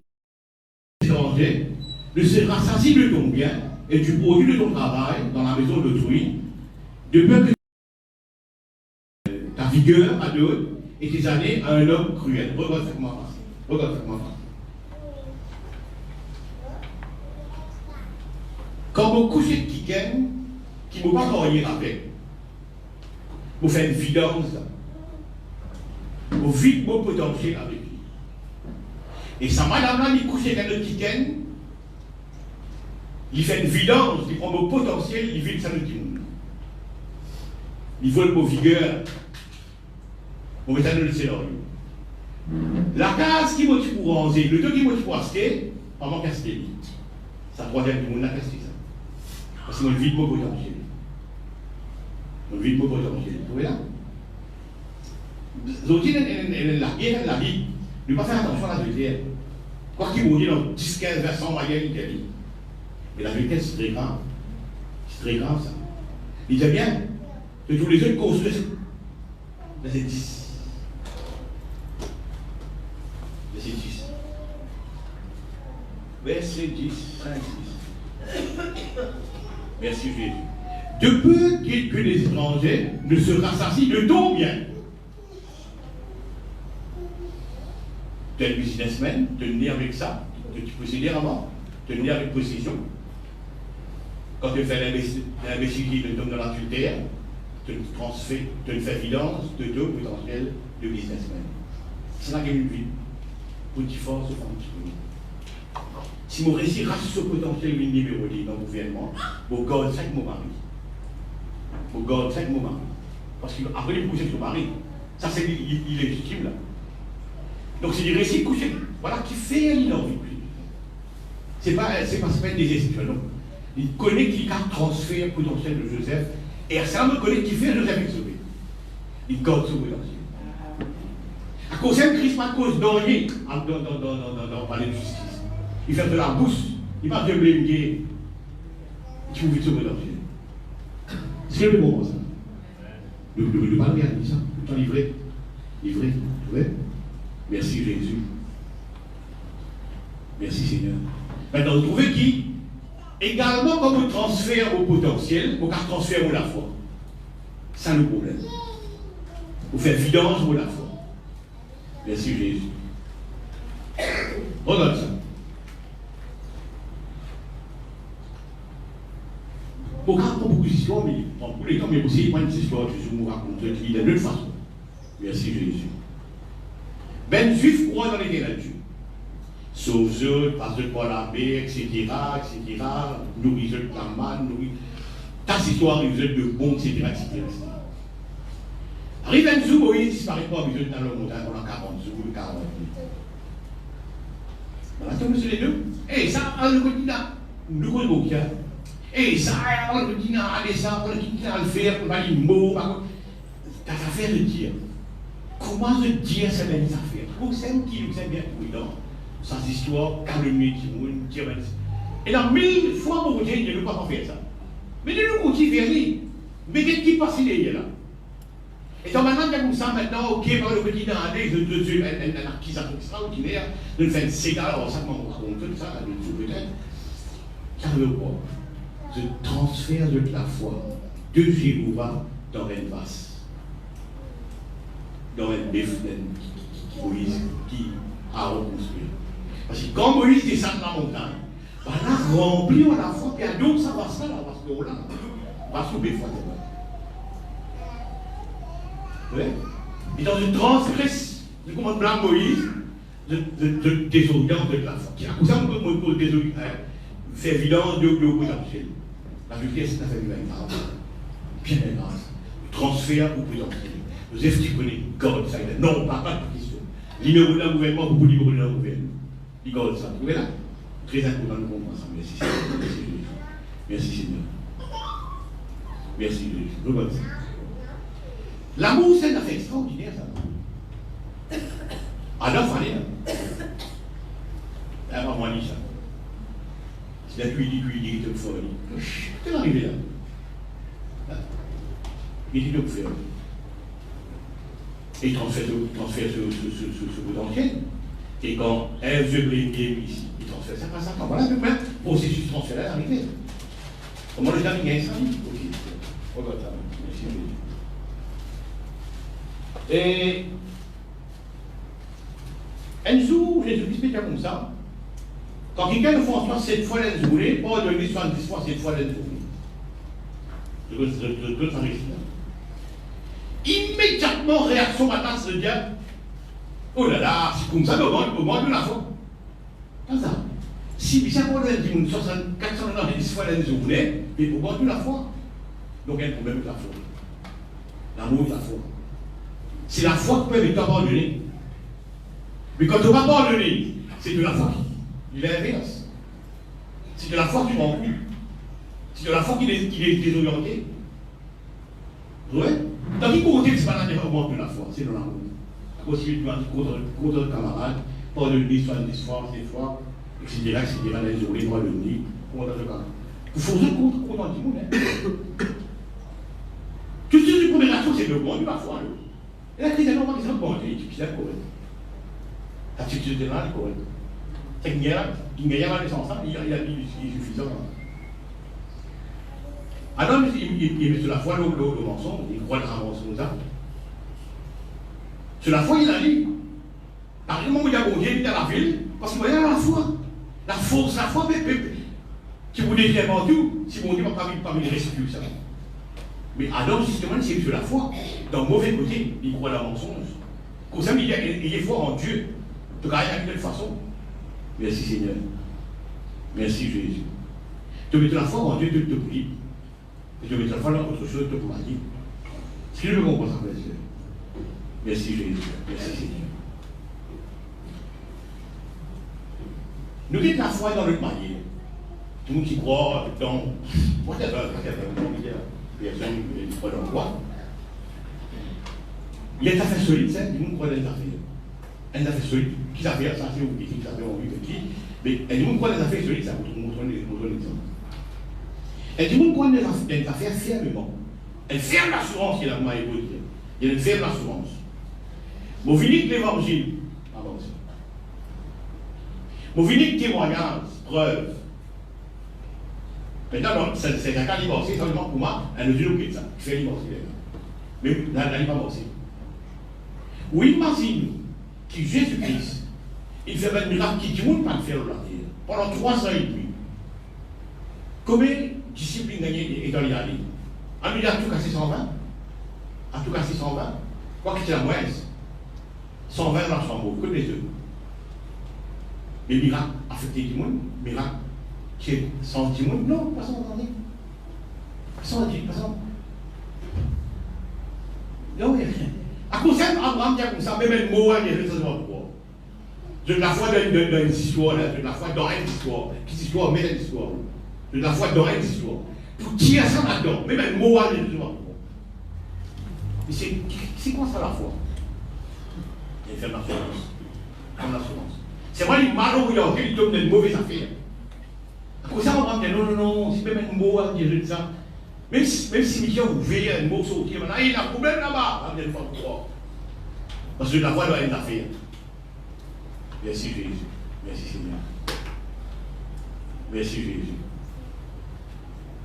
ne se rassasie de ton bien et du produit de ton travail dans la maison d'autrui, de peu que ta vigueur à d'autres et tes années à un homme cruel. Regarde, faites-moi face. Regarde, faites-moi face. Quand vous couchez de quelqu'un qui ne m'a pas encore rien avec, vous faites une vidance, vous vide vos potentiels avec lui. Et sa madame-là, il couche avec un autre quelqu'un, il fait une vidance, il prend vos potentiels, il vide ça de tout le monde. Il vole vos vigueurs, vous mettez dans le scénario. La case qui motive pour ranger, le deux qui motive pour acheter, pas mon casquet. Ça troisième du monde, la casquet ça. Parce que mon vide mon potentiel. Mon vide mon potentiel. Vous voyez là? Zoti, la guerre, la vie, ne pas faire attention à la vérité. Quoi qu'il mourit dans 10, 15, 20, 100 moyens, il dit. Mais la vérité, c'est très grave. C'est très grave ça. Il dit bien, de tous les autres causes, verset 10. Verset 10. Verset 10, 5, 6. Merci Jésus. De peu que les étrangers ne se rassasient de ton bien. Tu es un businessman, tu es né avec ça, que tu possédais avant, tu es né avec possession. Quand tu fais l'imbécilité de l'homme dans l'adultère, tu te fais évidence de ton potentiel de businessman. C'est là qu'il y a une vie. Petit force, au fond du. Si mon récit reste ce potentiel de numéro 10 dans le gouvernement, vous gardez 5 mon mari. Vous gardez 5 mon mari. Parce qu'après, il couche avec son mari. Ça, c'est illégitime, là. Donc, c'est des récits couchés. Voilà qui fait l'énorme. C'est pas des esprits, non. Il connaît qui a transfert le potentiel de Joseph. Et c'est un autre collègue qui fait Joseph exaucé. Il garde ce potentiel. À cause de Christ, pas à cause d'Henri, dans parler de justice. Il fait de la bouche. Il va te blâmer. Tu ouvres ce potentiel. C'est le bon ça. Ne pas regarder ça. Tout le temps livré. Livré. Tu vois? Merci Jésus. Merci Seigneur. Maintenant, vous trouvez qui? Également, quand vous transférez au potentiel, vous transférez la foi. C'est le problème. Vous faites vidange pour la foi. Merci Jésus. Regarde ça. Pour beaucoup d'histoires, mais pour les temps, mais aussi, il y a une histoire que je vous raconte qui est de l'autre façon. Merci Jésus. Ben juif croit dans l'éternel Dieu. Sauf eux, parce que pour la paix, etc., nourris eux de la manne, nourris. Ta histoire, ils eux de bon, etc., etc. Arrive un jour, Moïse disparaît pas, ils eux dans le montagne pendant 40 jours, 40 minutes. Voilà, tu vois, les deux. Et ça, le continent, le continent, et ça, le continent, allez, ça, le continent, le faire, pas les mots, t'as affaire de dire. Comment se dire ça dans les affaires? Vous savez qui vous aime bien prudent? Sans histoire, calmer qui moun, dire. Et dans 1000 fois, mon Dieu, il ne peut pas faire ça. Mais de nous continuer vers lui. Mais qu'est-ce qui passe il là? Et donc maintenant, comme ça, maintenant, ok, par le petit dans l'année, un artisan extraordinaire, de faire une cigare, alors ça, on raconte tout ça, de peut-être. Ça veut quoi? Je transfère de la foi de Jéhovah dans une vasse. Dans un bœuf Moïse qui a reconstruit. Parce que quand Moïse descend dans la montagne, bah là, rempli à la fois, puis à d'autres, ça va ça là, parce que là, va soulever fois. Oui. Et dans une transgresse, je commande blanc Moïse, de désobéissance de la foi. Qui a ça, on peut faire évidence de potentiel. La vitesse, c'est la famille bien grâce. Transfert au potentiel. Vous avez connaît God ça. Non, pas de question. Numéro d'un gouvernement, vous pouvez numéro d'un gouvernement. Il God ça. Vous voyez là? Très important de comprendre ça. Merci Seigneur. Merci Seigneur. Merci Jésus. Regarde ça. L'amour, c'est une affaire extraordinaire, ça. Alors, fallait. Elle m'a dit ça. C'est la cuisine, il était fort. Qu'est-ce qui est arrivé là? Il était fait. Et il transfère ce potentiel. Et quand un vieux blindé ici, il transfère ça, pas ça. Voilà le même processus transfert est arrivé. Comment le dernier gagne ça? Ok. Regarde ça. Merci. Et un jour, Jésus-Christ était comme ça. Quand quelqu'un le François 7 fois la journée, pas de 70 fois 7 fois la journée. Je ça récit là. Immédiatement, réaction à tasse de diable. Oh là là, c'est comme ça, au moins de la foi. Pas ça. Si bizarrement, on dit 490 fois la journée, mais au moins de la foi. Donc il y a un problème avec la foi. L'amour de la foi. C'est la foi qui peut être abandonnée. Mais quand on va pardonner, c'est de la foi qui l'inverse. C'est de la foi qui rend compte. C'est de la foi qui est désorienté. Vous voyez? Dans qui côté, c'est pas la développement de la foi, c'est dans la route. Possiblement contre le camarade, pardonner, soit des fois, etc., dans les journées, droit de nuit, contre le camarade. Il faut se contre du monde. Tout ce qui est première action, c'est le bon de la foi. Et la crise est normale, c'est le bon, c'est correct. L'attitude de là est correcte. C'est qu'il y a la naissance, il est suffisant. Alors, il met sur la foi le mensonge, il croit dans un mensonge. Sur la foi, il a dit. Par exemple, il y a bon Dieu, il est dans la ville, parce qu'il y a la foi. La force, la foi, qui vous détient avant tout, si mon Dieu n'a pas mis les restituts, ça. Mais Adam, justement, c'est sur la foi. Dans le mauvais côté, il croit dans le mensonge. Comme ça, il est fort en Dieu. De carrière de toute façon. Merci Seigneur. Merci Jésus. Tu mets la foi en Dieu, tu te pries. Et tu mets la foi dans autre chose, tu te maries. Ce que je comprends, ça peut être. Merci Jésus. Merci Seigneur. Nous mettons la foi dans notre manière. Tout le monde qui croit dans. Personne qui croit dans quoi. Il y a des affaires solides, ça, tout le monde croit dans les affaires. Une affaire solide, qui s'affaire, ça c'est petit, qui s'affaire en petit, mais tout le monde croit dans les affaires solides, ça vous montre l'exemple. Et tout le monde croit dans les affaires fermement. Elle ferme l'assurance qui est la main égoïste. Il y a une ferme assurance. Vous venez de l'évangile, avance. Vous venez de témoignage, preuve. Maintenant, c'est un cas divorcé, seulement pour moi, un autre qui ça, qui fait divorcer. Mais là, il n'est pas divorcé. Oui, imagine que Jésus-Christ, il fait un miracle qui ne peut pas faire la terre pendant 3 ans et demi. Combien de disciples gagnées est dans les années? On lui a tout cassé 120. A tout cassé 120. Quoi que c'est la moyenne. 120 dans son mot, que les deux. Mais miracle affecté du monde, miracle qui est sans du monde, non, pas sans entendre. Pas sans. Non, il n'y a rien. À cause d'Abraham, il y a comme ça, même un mot, il y a des choses pour moi. Je la foi dans une histoire, je la foi dans une histoire. Quelle histoire, mais une histoire. Je la foi dans une histoire. Pour tirer ça là-dedans, même un mot, il y a des choses pour moi. C'est quoi ça la foi? Il fait l'assurance. Comme l'assurance. C'est moi, les malheureux, qui tombent dans une mauvaise affaire. À cause d'Abraham, il dit non, c'est même un mot, il y a des choses. Même si Michel ouvert un mot sorti, il y a un problème là-bas. Parce que la foi doit être une affaire. Merci Jésus. Merci Seigneur. Merci Jésus.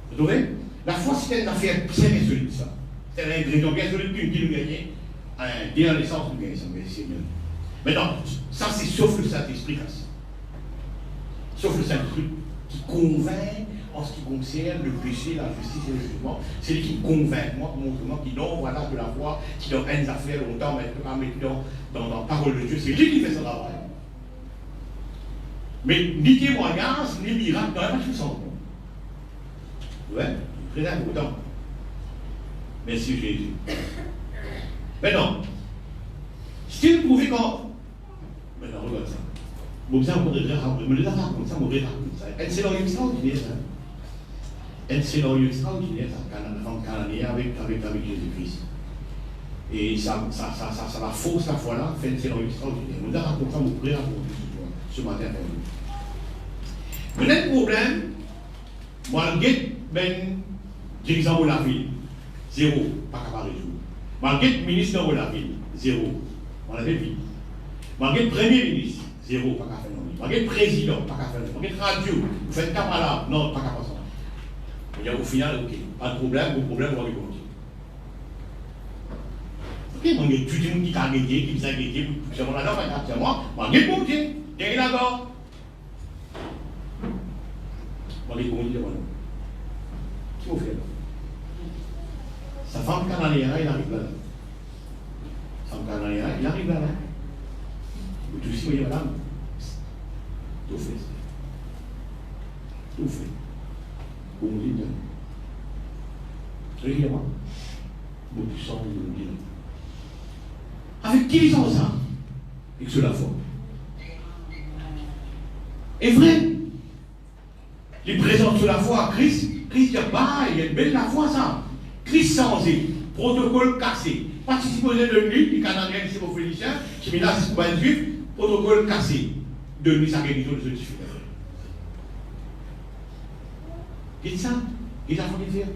Vous trouvez? La foi, c'est une affaire très bien solide, ça. C'est un ingrédient bien solide qui nous gagne. Dès la naissance, nous gagnons ça. Merci Seigneur. Maintenant, ça, c'est sauf le Saint-Esprit. Sauf le Saint-Esprit qui convainc en ce qui concerne le péché, la justice et le jugement. C'est lui qui convainc, moi, qui non, voilà, de la foi, qui dans une affaire longtemps, mais pas mettre dans la parole de Dieu. C'est lui qui fait son travail. Mais ni témoignage, ni miracle, il n'y a pas tout ça. Ouais, très important. Merci Jésus. Maintenant, si vous trouvez quand. Maintenant, regarde ça. Bon, ça, on devrait raconter ça, on devrait raconter ça. Un scénario extraordinaire, ça. Un scénario extraordinaire, ça, cananéen avec Jésus-Christ. Et ça va force la foi là, fait un scénario extraordinaire. On devrait raconter ça, on devrait raconter ce matin. Peut-être problème, moi, ben, dirigeant de la ville, 0, pas capable de résoudre. Malgré ministre de la ville, 0, on avait vu. Malgré premier ministre, 0, pas capable de faire. Malgré président, pas capable de faire. Malgré radio, vous faites camarade, non, pas capable de faire. Il y a au final, ok, pas de problème, on va lui continuer. Ok, on est tout le monde qui t'a guetté, qui vous a guetté, c'est mon adore, c'est moi, malgré bon Dieu, t'es d'accord. Malgré bon Dieu, voilà. Qui vous fait là? Sa femme cananéenne, il arrive là. Sa femme cananéenne, il arrive là. Vous tous ici, voyez madame. Tout fait. Tout fait. Vous me dites, régulièrement, vous tous sentez, vous me dites. Avec qui ils ont ça? Et que c'est la foi. est vrai. Il présente sur la foi à Christ. Christ dit, bah, il y a une belle la foi, ça. Christ sans protocole cassé. Participer de nuit, les Canadiens, c'est vos Phéniciens, qui menacent pour les Juifs, protocole cassé. De nuit, sa guérison de ce suffit. Dites ça, il a fallu dire.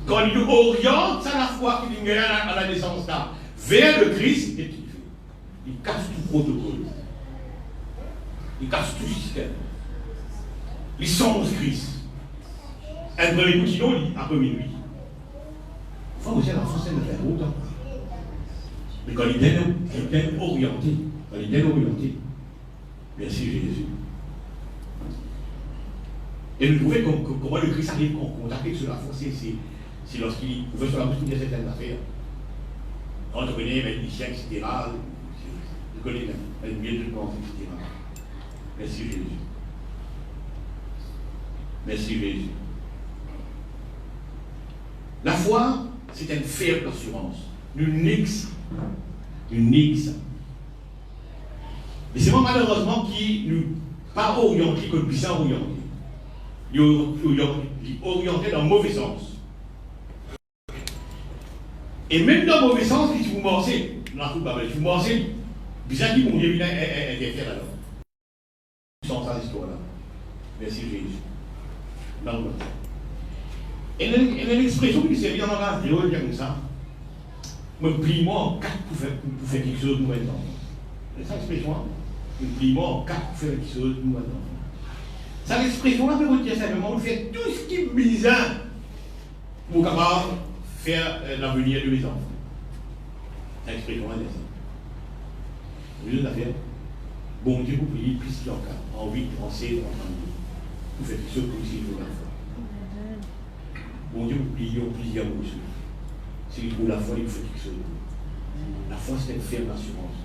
Quand il nous oriente, c'est la foi qui nous mène à la naissance là, vers le Christ, et il casse tout protocole. Il casse tout système. Il songe Christ. Un premier coup, sinon, après minuit. Il faut aussi la force de faire autant. Mais quand il est orienté, merci Jésus. Et nous trouvons comment le Christ arrive en contact sur la force, c'est lorsqu'il ouvre sur la bouche de certaines affaires. On connaît les lycéens, etc. Je connais le mieux de pense, etc. Merci Jésus. Merci Jésus. La foi, c'est une faible assurance. Une nix. Mais c'est moi malheureusement qui nous pas orienté comme puissant orienté. Il est orienté dans le mauvais sens. Et même dans le mauvais sens, si vous morcez, si vous morcez, bizarre qui vont venir interférer alors. Sans ça, l'histoire-là. Merci Jésus. Non. Et l'expression qui s'est mise en langage de dire comme ça, me plie-moi en quatre pour faire quelque chose de maintenant. C'est ça l'expression, me plie-moi en quatre pour faire quelque chose de maintenant. Ça l'expression-là peut vous dire simplement, on fait tout ce qui est bizarre pour capable faire l'avenir de mes enfants. C'est l'expression-là, c'est ça. Vous avez bon Dieu, vous priez, plus qu'il en 8, en 16, en 32. Vous faites quelque chose comme si vous la foi. Bon Dieu, vous priez, on plie à vous. Si vous trouvez la foi, il vous fait quelque chose. La foi, c'est une ferme assurance.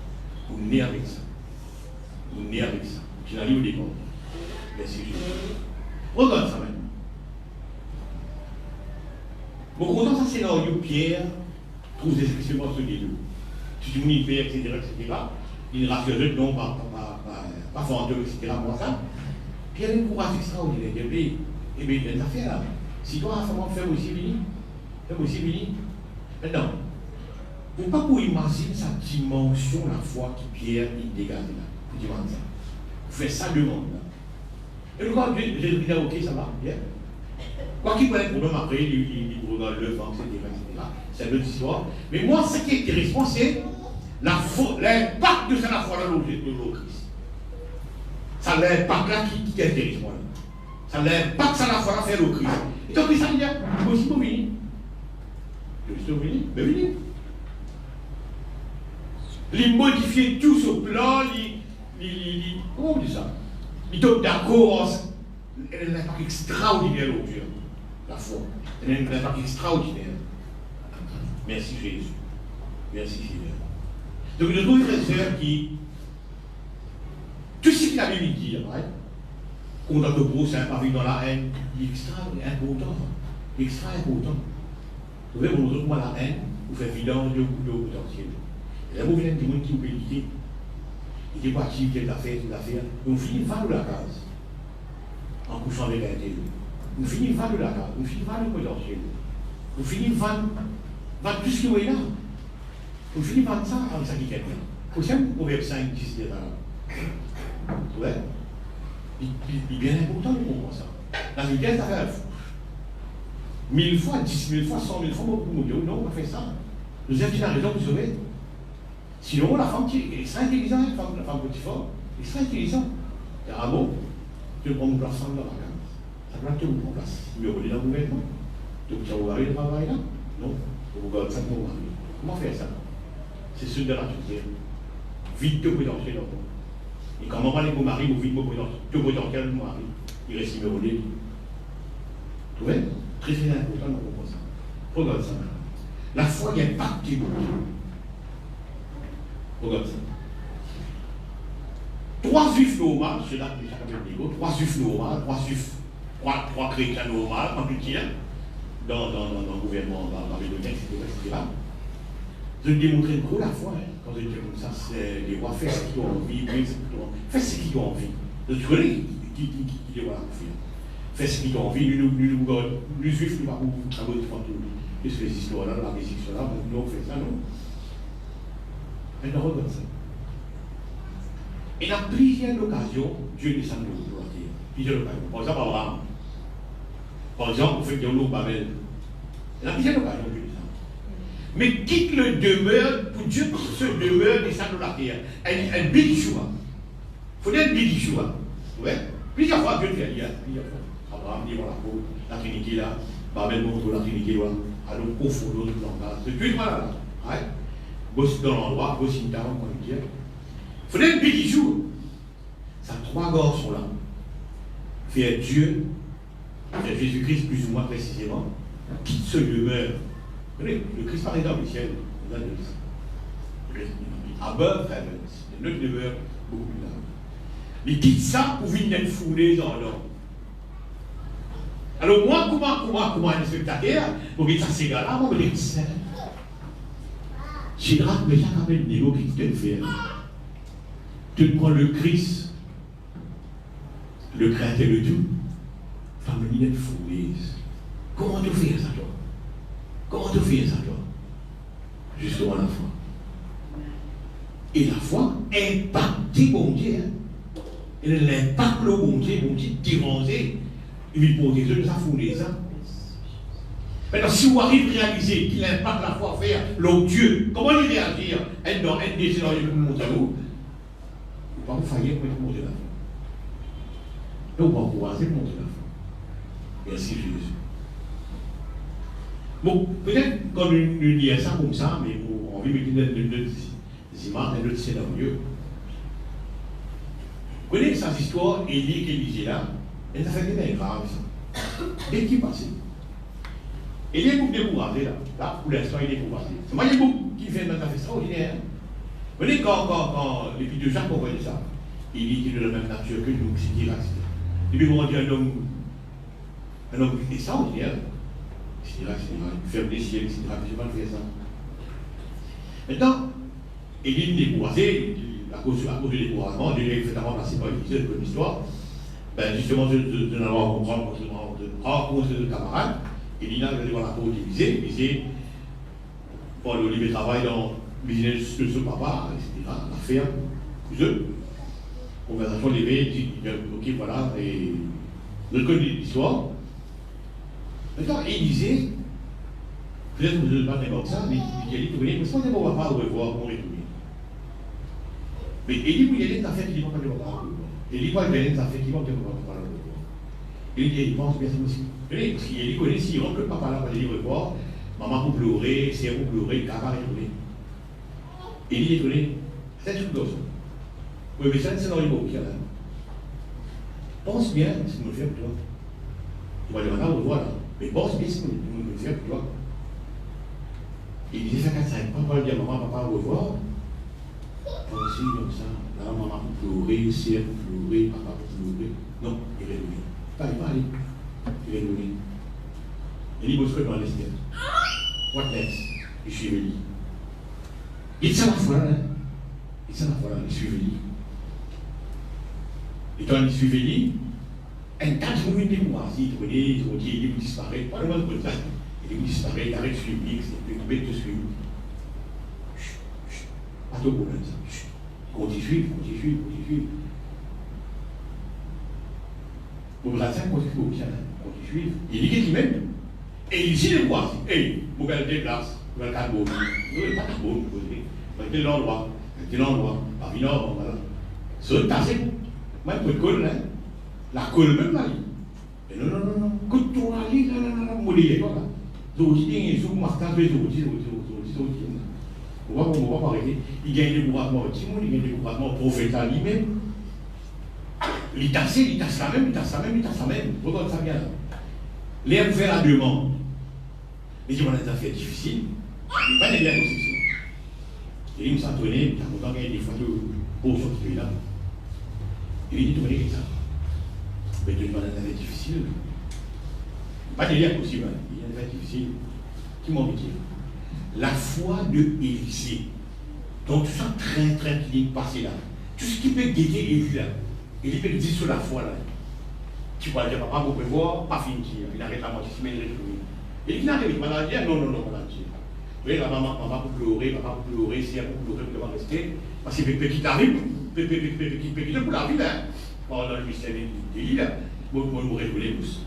Vous venez avec ça. Vous venez avec ça. Tu n'arrives au départ. Merci Jésus. Regarde ça maintenant. Bon, quand dans ce scénario, Pierre trouve des expressions sur les deux. Tu dis, oui, Père, etc., il rassure non, pas fantôme, etc., moi ça. Pierre a un courage extraordinaire. Il dit, eh bien, il y a une affaire là. Si toi, ça va faire aussi béni. Maintenant, il ne faut pas pour imaginer sa dimension, la foi qui Pierre il dégage là. Vous demandez ça. Vous faites ça demande là. Et le quand j'ai dit, ok, ça va, bien. Quoi qu'il prenne un problème après, il regarde le vent, etc. C'est une autre histoire. Mais moi, ce qui est intéressant, c'est l'impact de ça, la foi dans le Christ. Ça l'impact là qui est intéressant. Ça l'impact ça la foi là faire le Christ. Et donc, ça veut dire, vous aussi, vous venez. Je suis venu, mais venez. Il modifie tout ce plan, comment on dit ça? Il tombe d'accord, elle a un impact extraordinaire au Dieu, la foi. Elle a un impact extraordinaire. Merci Jésus. Merci Seigneur. Donc je trouve frères et sœurs qui, tout ce qu'il a Bible dit, qu'on a de gros, c'est un pari dans la haine, il est extra important. Vous voyez, pour nous, moi, la haine, vous faites vidange de potentiel. Et là, vous venez du monde qui vous pédite. Il est parti, il a fait, on finit par la case. En couchant avec l'intérieur. On finit par la case, on finit par le potentiel. On finit par tout ce qui est là. On finit par ça, avec ça qui est quelqu'un. Vous savez, Proverbe 5, 10, vous voyez, il est bien important de comprendre ça. La vérité, ça fait 1000 fois, 10 000 fois, 100 000 fois, beaucoup de monde. Non, on fait ça. Nous avons la raison pour sauver. Sinon, la femme qui est extra intelligente, la femme petit fort, extra intelligente. Et ah bon, tu prends une place dans la vacances. Ça doit te prendre place. Tu veux aller dans le gouvernement. Tu veux aller le travail là. Non, tu regardes ça pour mari. Comment faire ça? C'est ce de la nature. Vite te potentiel dans toi. Et quand on va aller pour mari, vous vite te potentiel pour mari. Il reste numéro 2. Tu vois? Très très important de comprendre ça. Regarde ça. La foi, il n'y a pas de beaucoup. Regarde ça. 3 juifs normaux, c'est là que chacun peut dire, 3 juifs normaux, 3 chrétiens normaux, en tout cas, dans le gouvernement babylonien, etc. Je démontrer gros la foi, quand je dis comme ça, c'est les rois, fais ce qu'ils ont envie, fais ce qu'ils ont envie. Tu connais qui doit faire. Fais ce qu'ils ont envie, nous juifs, nous ne pouvons pas travailler de ces histoires-là, la musique, là, nous on fait ça, non. Mais nous regardons ça. Et dans plusieurs occasions, Dieu descend de la terre. Plusieurs occasions. Par exemple, Abraham. Par exemple, au fait qu'il y a l'eau Babel. Il y a plusieurs occasions, Dieu descend. Mais quitte le demeure, pour Dieu se demeure descend de la terre. Un big choix. Il faut dire un big choix. Ouais. Plusieurs fois, Dieu fait il y a plusieurs fois. Abraham dit voilà, la Trinité là, Babel montre la Trinité là, alors au fond de l'autre langage. C'est tout voilà là. Bosse dans l'endroit, bosse une table, on va dire. Il faut dire un big choix. Ça, trois gorges sont là. Faire Dieu, faire Jésus-Christ plus ou moins précisément, quitte ce demeure. Vous connaissez, le Christ par exemple, le ciel, above heavens, notre demeure beaucoup plus large. Mais quitte ça pour venir d'être foulé dans l'ordre. Alors moi, comment un spectateur, pour que ça ces gars-là, moi, je me dis, Shadrach, mais ça rappelle des mots qui te faire. Tu prends le Christ, le créateur de tout, femme d'être foulée. Comment tu fais ça, toi? Comment tu fais ça, toi? Justement la foi. Et la foi impacte bon Dieu. Et l'impact le bon Dieu dérangé. Il peut dire que ça fout ça. Maintenant, si vous arrivez à réaliser qu'il impacte la foi à faire l'homme Dieu, comment il réagir? Être dans un désir dans le monde à vous, vous ne pouvez pas faillir pour le monde de la foi. Donc, on va encourager le monde de la foi. Merci Jésus. Bon, peut-être quand nous disons ça comme ça, mais on veut mettre notre images, notre scénario. Vous connaissez cette histoire, Élie qui lisait là, elle a fait des mains graves. Dès qu'il passait. Élie est beaucoup découragé là. Là, pour l'instant, il est découragé. C'est moi, il y a beaucoup qui fait notre affaire extraordinaire. Vous voyez, quand l'épître de Jacques envoyait ça, Élie était de la même nature que nous, c'est direct. Et puis, on dit un homme extraordinaire. C'est direct, ferme des ciels, etc. Je ne vais pas faire ça. Maintenant, Élie est découragé. À cause du découragement, Dieu l'a fait remplacer par une bonne histoire. Ben justement, de n'avoir rencontré de camarades, et Lina va voir la peau utilisée, il disait, bon, le libre travail dans le business de ce papa, etc., la ferme, tous eux. Conversation levée, il dit, ok, voilà, et je connais l'histoire. Maintenant, il disait, peut-être que vous ne parlez pas de ça, mais il dit, vous voyez, mais sans on ne va pas revoir, on retourner. Mais Élie, il y a des affaires qui ne vont pas le voir. Élie, il y a des affaires qui ne vont pas le voir. Il pense bien ça aussi. Parce qu'Élie connaît, si on ne peut pas parler à Élie revoir, maman pour pleurer, c'est pour pleurer, il va retourner. Élie est étonné. C'est un truc comme ça. Oui, mais c'est un scénario qui est là. Pense bien ce que nous faisons pour toi. Tu vas demander à revoir là. Mais pense bien ce que nous faisons pour toi. Il disait ça quand ça n'arrive pas, dire maman, papa, revoir. Aussi comme ça, là, maman pour pleurer, sœur pour pleurer, papa pour pleurer. Non, il est donné. Pas, il va aller. Il est donné. Il dit, bosse dans l'escalier. What next? Il suit Élie. Il dit ça la fois là. Il dit ça la fois là, il suit Élie. Et quand il suit Élie, un tas de gens qui moi, si tu connais, ils ont dit, Élie vous disparaît. Pas le monde comme ça. Élie vous disparaît, il arrête de suivre Élie, c'est le bête de suivre. Pas de problème ça. Continue. Pour la scène, continue. Il dit qu'il même. Et il dit les voix. Hey, vous allez déplacer. Vous allez cadre. Vous n'avez pas de bon. Vous allez l'endroit. Par une heure, voilà. C'est tassé. Moi, je peux coller, hein. La colle même là. Non. Quand-toi, là, mourir, toi, là. Vous dites, vous marquez, vous dites. On va pas arrêter. Il gagne le gouvernement au Timon, il gagne le gouvernement prophète à lui-même. Il tasse la même. Vous comprenez ça bien. Les vous faire la demande. Mais il y a des affaires difficiles. Il n'y a pas de bien comme ça. Et il me s'entraînait, il a content gagner des photos pour sortir là. Et il dit, tu connais ça. Mais tu demandes des affaires difficiles. Pas de lien possible. Il y a des affaires difficiles. Qui m'ont dit la foi de Élisée. Donc, tu sens très clean passer là. Tout ce qui peut guider Élie là. Il peut dire sur la foi, là. Tu vas dire, papa, vous pouvez voir, pas fini, il arrête la moitié, il met le retour. Et il n'arrive pas à dire, non, madame. Oui, la maman pour pleurer, papa pour pleurer, si elle pour pleurer, vous devez rester. Parce que petit arrive, petit pour la vie, là. Dans le mystère des lits, là, vous mourrez tous les pouces.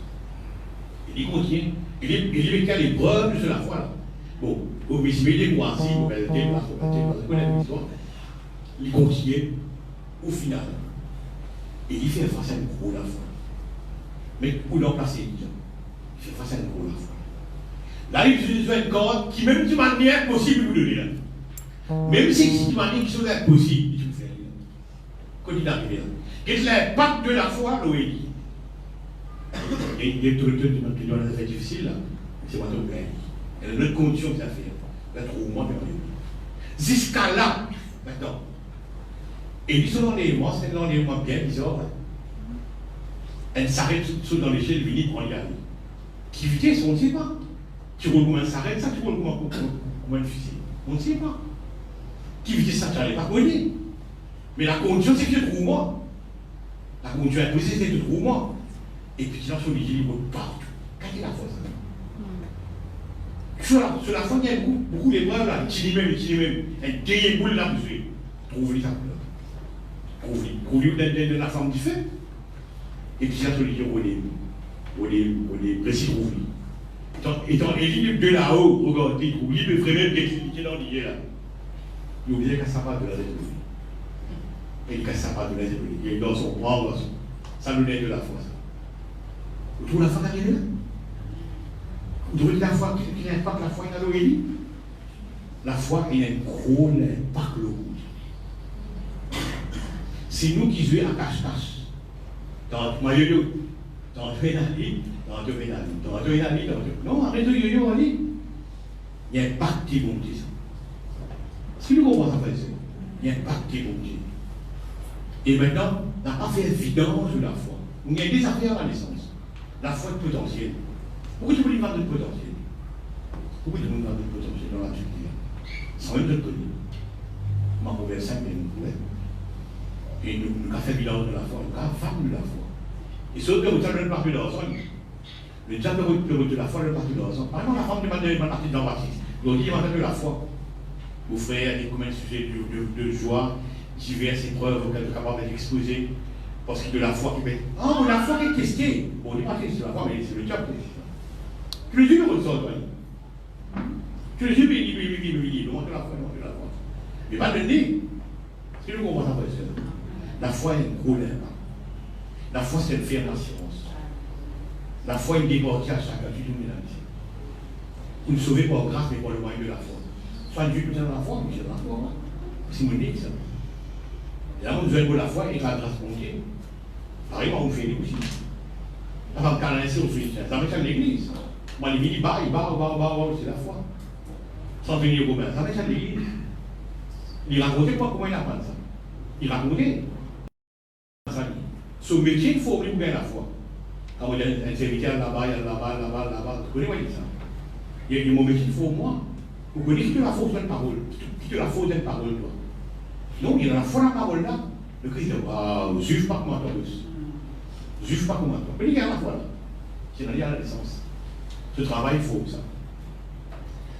Il continue, il est qu'à l'épreuve de la foi, là. Bon, vous mettez moi ainsi, vous mettez il continue au final. Et il fait face à une gros la foi. Mais où l'on place, il fait face à une gros la foi. Là, il utilise une corde qui, même de manière possible, vous donner là. Même si de manière qui sont impossible, il vous fait rien. Quand il arrive là. Quel est l'impact de la foi, l'OEI? Et il y a tout le temps qui doit être difficile, là. C'est moi qui gagne. Il y a notre condition que ça fait. Là, trouve-moi perdu. Jusqu'à là, maintenant. Et ils sont dans les mois, c'est dans les mois bien bizarres. Elle s'arrête dans l'échelle, Vini prend y aller. Qui vitesse, on ne sait pas. Tu roules comment elle s'arrête, ça, tu roules comment elle fusil. On ne sait pas. Qui vitesse ça, tu n'allais pas connaître. Mais la condition, c'est que tu trouves moi. La condition imposée, c'est que tu trouves moi. Et puis, tu lances sur l'équilibre partout. Qu'est-ce qu'il a fait ça? Sur la fin, il y a beaucoup d'épreuves là. Tu dis même. Elle déye boule là, vous trouve-les ça. Trouve-les de la forme du fait. Et puis, ça, sur l'équilibre, on est précis, trouve-les. Étant éligible de là-haut, regardez, trouve-les, mais vraiment, qui est dans l'idée là. Il oublie qu'à ça va de la tête. Et il casse sa part de la tête. Il est dans son bras, ça nous aide de la foi. Vous trouvez la foi qui est là? Vous trouvez la foi qui impacte la foi dans l'Oélie? La foi, il a un gros impact le rouge. C'est nous qui jouons à cache-cache. Dans le yo-yo, dans le pénali, non, arrête le yo-yo, on dit. Il y a un impact qui est bon, ça. Si nous comprenons ça, il y a un impact qui est bon. Et maintenant, on n'a pas fait vidange de la foi. Il y a des affaires à la naissance. La foi est potentielle. Pourquoi tu veux parler de potentiel? Pourquoi tu veux parler de potentiel dans la culture? Sans même te connaître. Je m'en vais 5 minutes. Et nous avons fait vidange de la foi, nous avons fait de la foi. Et sauf que vous avez le parti de l'ensemble. Le diable de la foi, le parti de l'ensemble. Par exemple, la femme de ma partie d'Jean-Baptiste. Vous dit, il m'a fait de la foi. Vos frères, il y a combien de sujets de joie, diverses épreuves auxquelles vous êtes capable d'être exposés. Parce que de la foi qui fait. Oh, la foi est testée. Bon, on n'est pas testé sur la foi, mais c'est le diable qui est testé. Tu le dis, mais ressort, toi. Tu le dis, mais il montre la foi. Mais pas le nez. Est-ce que nous comprenons ça, la foi est un gros impact. La foi, c'est une ferme assurance. La foi est déportée à chacun du monde. Vous ne sauvez pas grâce, mais pour le moyen de la foi. Soit Dieu nous donne la foi, mais c'est la foi. C'est mon dit ça. Et là, on nous donne la foi et la grâce pour Dieu. Pareil, on fait les aussi. La femme canalisée, on fait ça. Ça met ça dans l'église. Moi, les mini bas, c'est la foi. Sans venir au commun, ça met ça dans l'église. Il racontait pas comment il apprend ça. Il racontait. Son métier, il faut oublier la foi. Quand on dit un serviteur là-bas, vous connaissez ça. Il y a mon métier, il faut moi. Vous connaissez qui te la faute d'une parole. Qui te la faute d'une parole, toi. Non, il y a la foi dans la parole là. Le Christ dit, waouh, juge pas comment toi, juge pas comment toi. Mais il y a la foi là. C'est dans la naissance. Ce travail, il faut ça.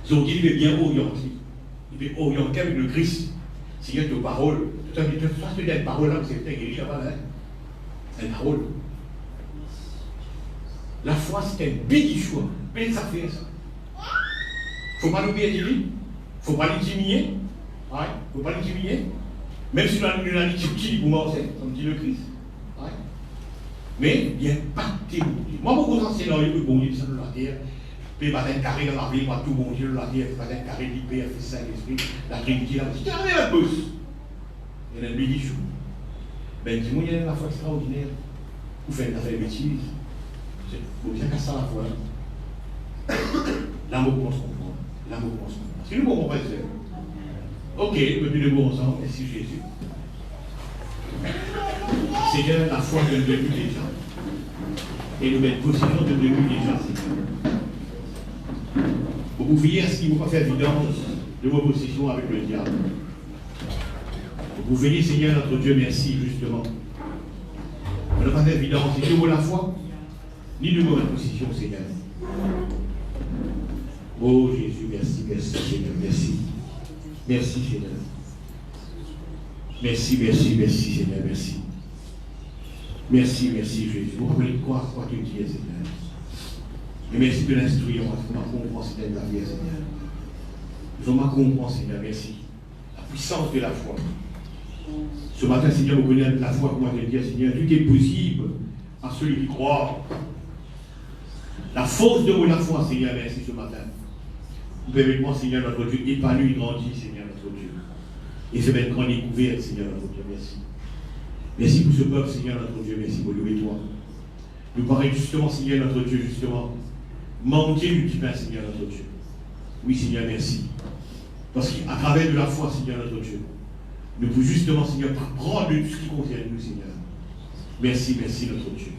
Donc il est bien orienté. Il est orienté avec le Christ. S'il y a des paroles, tu as une parole là, c'est guéri là-bas, hein. C'est une parole. La foi, c'est un big choix. Mais ça fait ça. Il ne faut pas l'oublier, il ne faut pas l'intimider. Il ne faut pas l'intimider. Même si nous avons l'intimider pour morcer, comme dit le Christ. Ouais. Mais il y a pas de Dieu. Moi, beaucoup de c'est dans le bon Dieu de la terre. Puis, il y a un carré dans la vie, moi, tout bon Dieu de la terre. Il y a un carré du Père, Fils, Saint-Esprit, la Trinité, la petite carré la bosse. Il y a un big choix. Ben, dis-moi, il y a la foi extraordinaire. Vous faites une affaire de bêtise. Vous bien qu'à ça la foi. L'amour qu'on se comprend. L'amour qu'on se comprend. C'est nous qu'on comprend ça. Ok, le plus de bon ensemble, merci Jésus. Seigneur, la foi de début déjà. Et nous mettons position de début déjà, Seigneur. Vous pouvez à ce qu'il ne faut pas faire vidange de vos positions avec le diable. Vous pouvez, Seigneur, notre Dieu, merci justement. ne pas évidemment, c'est de la foi, ni de mauvaise position, Seigneur. Oh Jésus, merci, merci, Seigneur, merci. Merci, Seigneur. Merci, merci, merci, Seigneur, merci. Merci, merci, Jésus. Vous rappelez quoi tu dis, Seigneur. Et merci de l'instruire, je m'en comprends, Seigneur, de la vie, Seigneur. Je m'en comprends, Seigneur, merci. La puissance de la foi. Ce matin, Seigneur, vous connaissez la foi, comment te dire, Seigneur, tout est possible à celui qui croit. La force de la foi, Seigneur, merci ce matin. Vous permettez-moi, Seigneur, notre Dieu, épanoui, grandit, Seigneur, notre Dieu. Et se mettre en découverte, Seigneur, notre Dieu, merci. Merci pour ce peuple, Seigneur, notre Dieu, merci pour louer toi. Nous paraît justement, Seigneur, notre Dieu, justement, manquer du divin, Seigneur, notre Dieu. Oui, Seigneur, merci. Parce qu'à travers de la foi, Seigneur, notre Dieu, nous pouvons justement, Seigneur, prendre de tout ce qui concerne nous, Seigneur. Merci, merci, notre Dieu.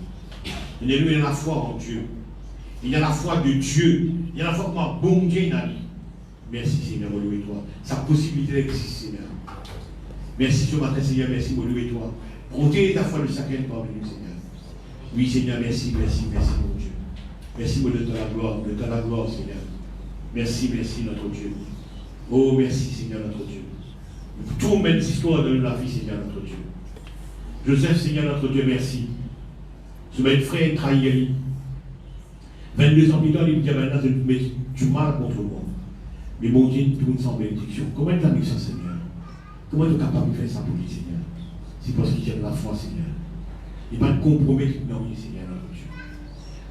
Il y a la foi en Dieu. Il y a la foi de Dieu. Il y a la foi comme bon Dieu dans la vie. Merci, Seigneur, mon louer toi. Sa possibilité existe, Seigneur. Merci ce matin, Seigneur, merci, mon louer toi. Protège la foi de chacun parmi nous, Seigneur. Oui, Seigneur, merci, merci, merci, mon Dieu. Merci, mon Dieu, de la gloire, Seigneur. Merci, merci, notre Dieu. Oh, merci, Seigneur, notre Dieu. Tout mène l'histoire de la vie, Seigneur, notre Dieu. Joseph, Seigneur, notre Dieu, merci. Ce matin, frère trahi. 22 ans plus tard, il dit maintenant, je mets du mal contre moi. Mais mon Dieu, tout une sans bénédiction. Comment tu as mis ça, Seigneur? Comment tu es capable de faire ça pour lui, Seigneur? C'est parce qu'il y a de la foi, Seigneur. Il n'y a pas de compromis dans lui, Seigneur, notre Dieu.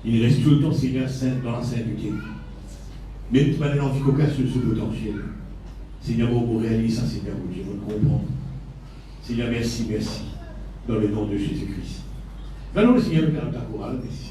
Il reste tout le temps, Seigneur, saint dans la sainteté. Même si tu as l'envie cocasse sur ce potentiel. Seigneur, vous réalisez ça, Seigneur, mon Dieu, vous le comprenez. Seigneur, merci, merci. Dans le nom de Jésus-Christ. Maintenant, le Seigneur, nous allons ta chorale, merci.